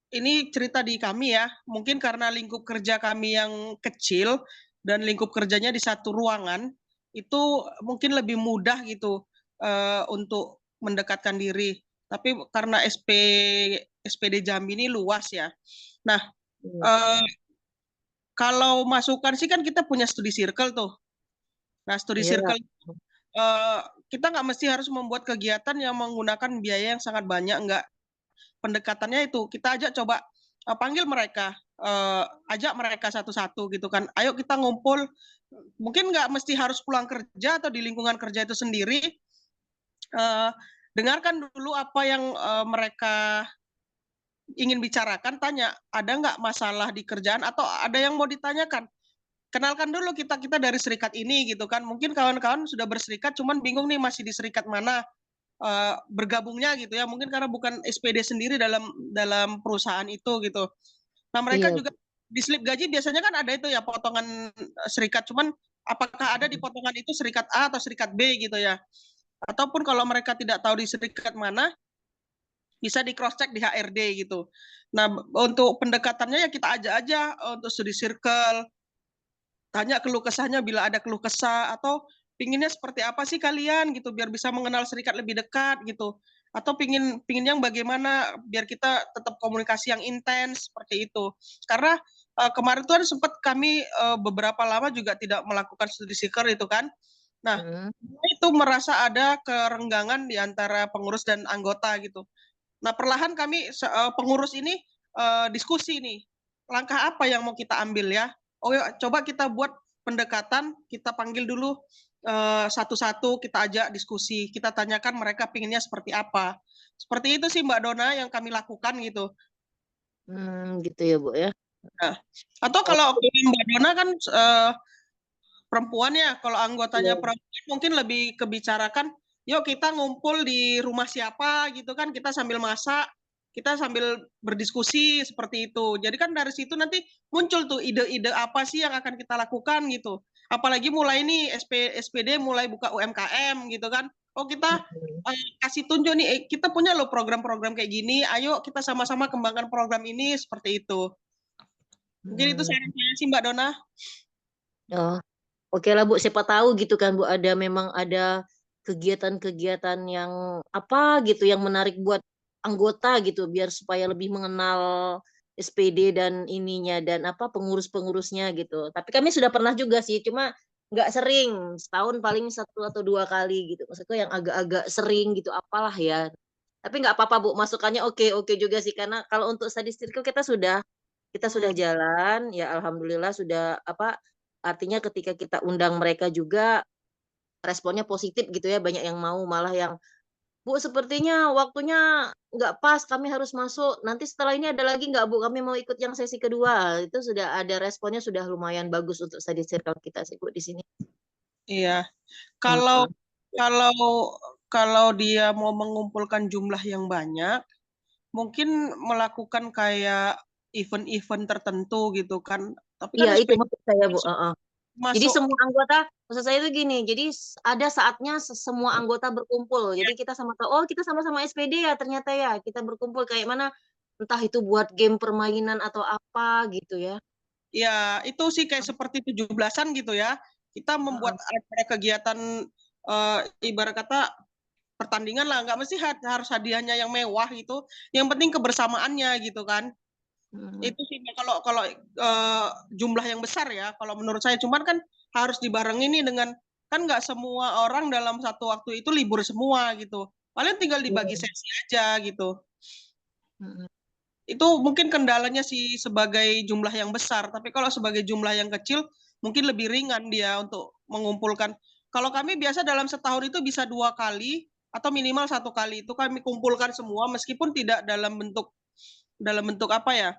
ini cerita di kami ya, mungkin karena lingkup kerja kami yang kecil dan lingkup kerjanya di satu ruangan, itu mungkin lebih mudah gitu untuk mendekatkan diri. Tapi karena SPD Jambi ini luas ya. Nah, kalau masukan sih kan kita punya studi circle tuh. Nah, studi circle kita nggak mesti harus membuat kegiatan yang menggunakan biaya yang sangat banyak, enggak. Pendekatannya itu kita ajak coba panggil mereka, ajak mereka satu-satu gitu kan. Ayo kita ngumpul, mungkin nggak mesti harus pulang kerja atau di lingkungan kerja itu sendiri. Dengarkan dulu apa yang mereka ingin bicarakan, tanya, ada nggak masalah di kerjaan atau ada yang mau ditanyakan. Kenalkan dulu kita dari serikat ini gitu kan. Mungkin kawan-kawan sudah berserikat, cuman bingung nih masih di serikat mana bergabungnya gitu ya. Mungkin karena bukan SPD sendiri dalam perusahaan itu gitu. Nah mereka juga di slip gaji biasanya kan ada itu ya potongan serikat. Cuman apakah ada di potongan itu serikat A atau serikat B gitu ya. Ataupun kalau mereka tidak tahu di serikat mana, bisa di cross check di HRD gitu. Nah, untuk pendekatannya ya kita ajak aja untuk studi circle, tanya keluh kesahnya bila ada keluh kesah, atau pinginnya seperti apa sih kalian gitu biar bisa mengenal serikat lebih dekat gitu. Atau pingin yang bagaimana biar kita tetap komunikasi yang intens seperti itu. Karena kemarin tuh sempat kami beberapa lama juga tidak melakukan studi circle itu kan. Nah, itu merasa ada kerenggangan di antara pengurus dan anggota gitu. Nah, perlahan kami pengurus ini diskusi nih, langkah apa yang mau kita ambil ya. Oh ya, coba kita buat pendekatan, kita panggil dulu satu-satu, kita ajak diskusi, kita tanyakan mereka pinginnya seperti apa. Seperti itu sih Mbak Dona yang kami lakukan gitu. Gitu ya Bu ya. Nah, atau kalau Mbak Dona kan perempuan ya, kalau anggotanya perempuan mungkin lebih kebicarakan, yuk kita ngumpul di rumah siapa gitu kan, kita sambil masak, kita sambil berdiskusi seperti itu. Jadi kan dari situ nanti muncul tuh ide-ide apa sih yang akan kita lakukan gitu. Apalagi mulai ini SPD mulai buka UMKM gitu kan. Oh kita kasih tunjuk nih, kita punya loh program-program kayak gini, ayo kita sama-sama kembangkan program ini seperti itu. Mungkin itu saya sih Mbak Dona. Oh, oke lah Bu, siapa tahu gitu kan Bu, memang ada kegiatan-kegiatan yang apa gitu yang menarik buat anggota gitu biar supaya lebih mengenal SPD dan ininya dan apa pengurus-pengurusnya gitu. Tapi kami sudah pernah juga sih, cuma nggak sering, setahun paling 1 atau 2 kali gitu. Maksudnya yang agak-agak sering gitu apalah ya. Tapi nggak apa-apa Bu, masukannya oke juga sih karena kalau untuk study circle kita sudah jalan ya, alhamdulillah sudah apa artinya ketika kita undang mereka juga responnya positif gitu ya, banyak yang mau, malah yang Bu sepertinya waktunya nggak pas, kami harus masuk, nanti setelah ini ada lagi nggak Bu, kami mau ikut yang sesi kedua. Itu sudah ada responnya, sudah lumayan bagus untuk study circle kita sih Bu di sini. Iya, kalau dia mau mengumpulkan jumlah yang banyak, mungkin melakukan kayak event-event tertentu gitu kan. Tapi kan Iya itu maksud saya Bu. Jadi masuk semua anggota, maksud saya itu gini, jadi ada saatnya semua anggota berkumpul. Jadi kita sama tahu, oh kita sama-sama SPD ya ternyata ya, kita berkumpul kayak mana, entah itu buat game permainan atau apa gitu ya. Ya, itu sih kayak seperti 17-an gitu ya. Kita membuat ada kegiatan ibarat kata pertandingan lah, nggak mesti harus hadiahnya yang mewah gitu. Yang penting kebersamaannya gitu kan. Itu sih kalau jumlah yang besar ya, kalau menurut saya. Cuman kan harus dibarengi nih dengan, kan nggak semua orang dalam satu waktu itu libur semua gitu. Paling tinggal dibagi sesi aja gitu. Itu mungkin kendalanya sih sebagai jumlah yang besar, tapi kalau sebagai jumlah yang kecil mungkin lebih ringan dia untuk mengumpulkan. Kalau kami biasa dalam setahun itu bisa 2 kali atau minimal 1 kali itu kami kumpulkan semua, meskipun tidak dalam bentuk apa ya,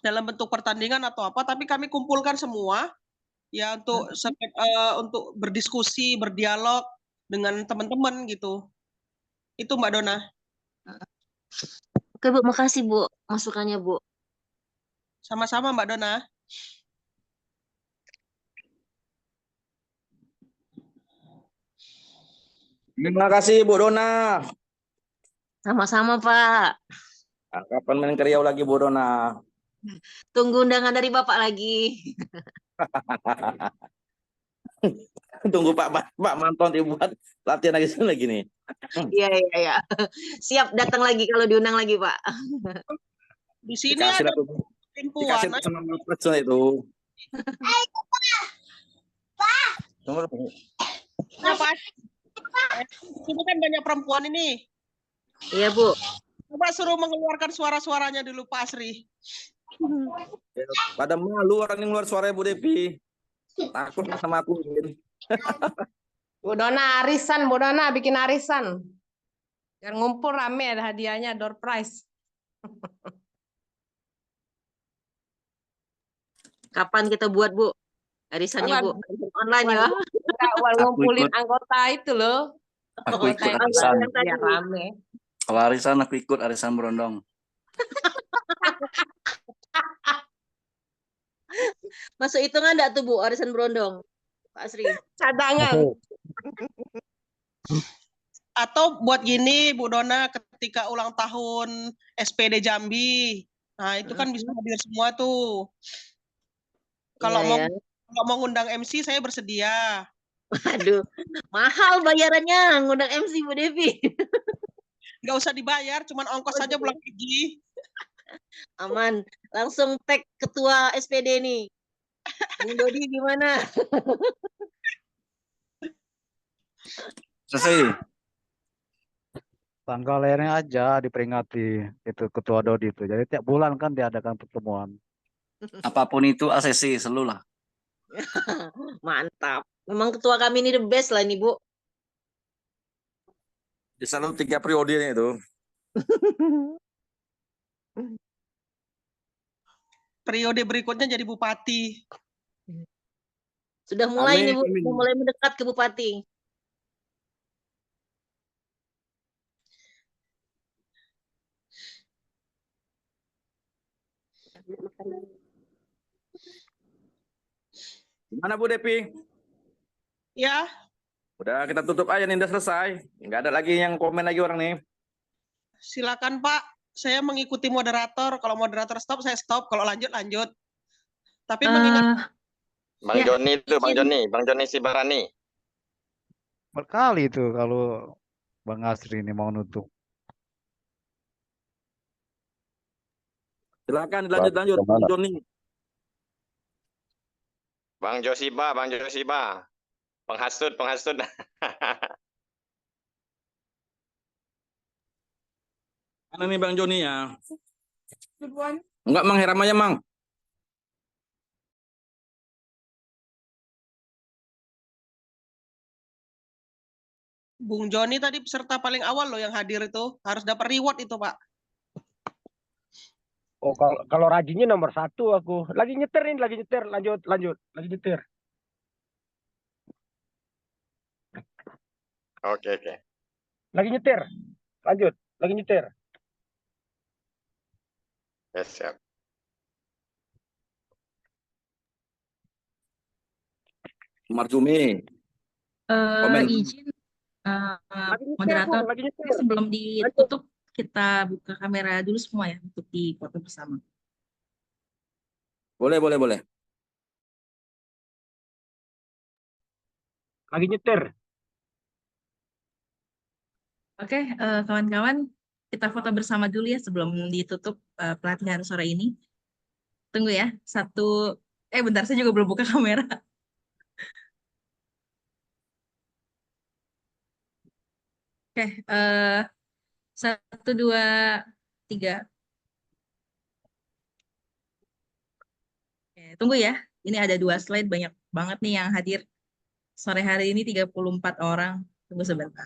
dalam bentuk pertandingan atau apa, tapi kami kumpulkan semua ya untuk berdiskusi, berdialog dengan teman-teman gitu. Itu Mbak Dona. Oke Bu, makasih Bu masukannya Bu. Sama-sama Mbak Dona. Terima kasih Bu Dona. Sama-sama Pak. Kapan main ke Riau lagi Bu Dona? Tunggu undangan dari Bapak lagi. Tunggu Pak Manton dibuat latihan lagi nih. Iya. Siap datang lagi kalau diundang lagi Pak. Di sini ada perempuan. Dikasih sama Bapak itu. Ini kan banyak perempuan ini. Iya Bu. Coba suruh mengeluarkan suara-suaranya dulu Pak Asri. Pada malu orang yang keluar suaranya Bu Devi. Takut sama aku. Bu Dona arisan, Bu Dona bikin arisan. Biar ngumpul rame ada hadiahnya door prize. Kapan kita buat, Bu? Arisannya, Bu. Arisan online ya. Buat ngumpulin anggota itu loh. Aku ikut Anggota arisan. yang tadi biar rame. Kalau arisan aku ikut arisan berondong. Masuk hitungan enggak tuh, Bu, arisan berondong? Pak Asri. Cadangan. Atau buat gini Bu Dona ketika ulang tahun SPD Jambi. Nah, itu kan bisa hadir semua tuh. Kalau Iya, ya. kalau mau ngundang MC saya bersedia. Waduh, mahal bayarannya ngundang MC Bu Devi. Nggak usah dibayar, cuman ongkos saja pulang pergi. Aman, langsung tag ketua SPD nih. Bung Dodi gimana? Selesai. Tanggal lahirnya aja diperingati itu Ketua Dodi itu. Jadi tiap bulan kan diadakan pertemuan. Apapun itu ACC selalu lah. Mantap. Memang ketua kami ini the best lah ini, Bu. Selalu 3 periode itu. Periode berikutnya jadi bupati. Sudah mulai nih, Bu. Amin. Sudah mulai mendekat ke bupati. Gimana Bu Devi? Ya, Udah kita tutup aja nih, udah selesai. Nggak ada lagi yang komen lagi orang nih. silakan Pak. Saya mengikuti moderator. Kalau moderator stop, saya stop. Kalau lanjut, lanjut. Tapi mengingat Bang Joni itu, Bang Joni Sibarani. Berkali itu kalau Bang Asri ini mau nutup. Silakan lanjut Bang Joni. Bang Josiba, penghasut. Mana nih Bang Joni ya? Enggak Mang, Heram aja Mang. Bung Joni tadi peserta paling awal loh yang hadir itu. Harus dapat reward itu Pak. Oh, kalau rajinnya nomor 1 aku. Lagi nyetir. Lanjut. Lagi nyetir. Oke. Lagi nyetir. Lanjut. Lagi nyetir. Ya, siap. Marjumi. Komen. Izin moderator, sebelum ditutup kita buka kamera dulu semua ya untuk di foto bersama. Boleh. Lagi nyetir. Oke, kawan-kawan, kita foto bersama dulu ya sebelum ditutup pelatihan sore ini. Tunggu ya, bentar, saya juga belum buka kamera. Oke, 1, 2, 3. Oke, tunggu ya, ini ada 2 slide, banyak banget nih yang hadir. Sore hari ini 34 orang, tunggu sebentar.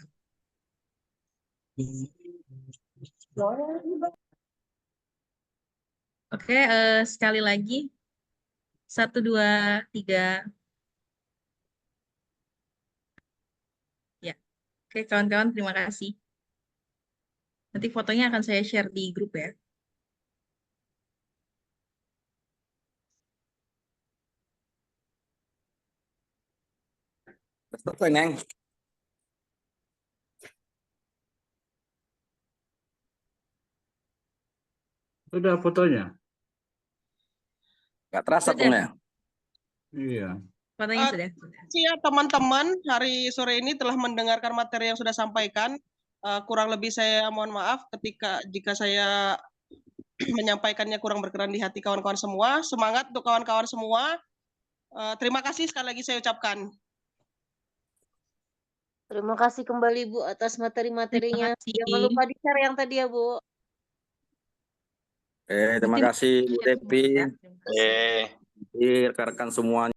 Oke, sekali lagi. 1, 2, 3. Ya, oke kawan-kawan, terima kasih. Nanti fotonya akan saya share di grup ya. Selesai, Neng. Sudah fotonya? Nggak terasa Sudah. punya. Iya. Fotonya sudah. Ya teman-teman, hari sore ini telah mendengarkan materi yang sudah sampaikan. Kurang lebih saya mohon maaf jika saya menyampaikannya kurang berkenan di hati kawan-kawan semua. Semangat untuk kawan-kawan semua. Terima kasih sekali lagi saya ucapkan. Terima kasih kembali Bu atas materi-materinya. Jangan lupa di-share yang tadi ya Bu. Terima Mungkin kasih Bu Devi, Eh. rekan-rekan semuanya.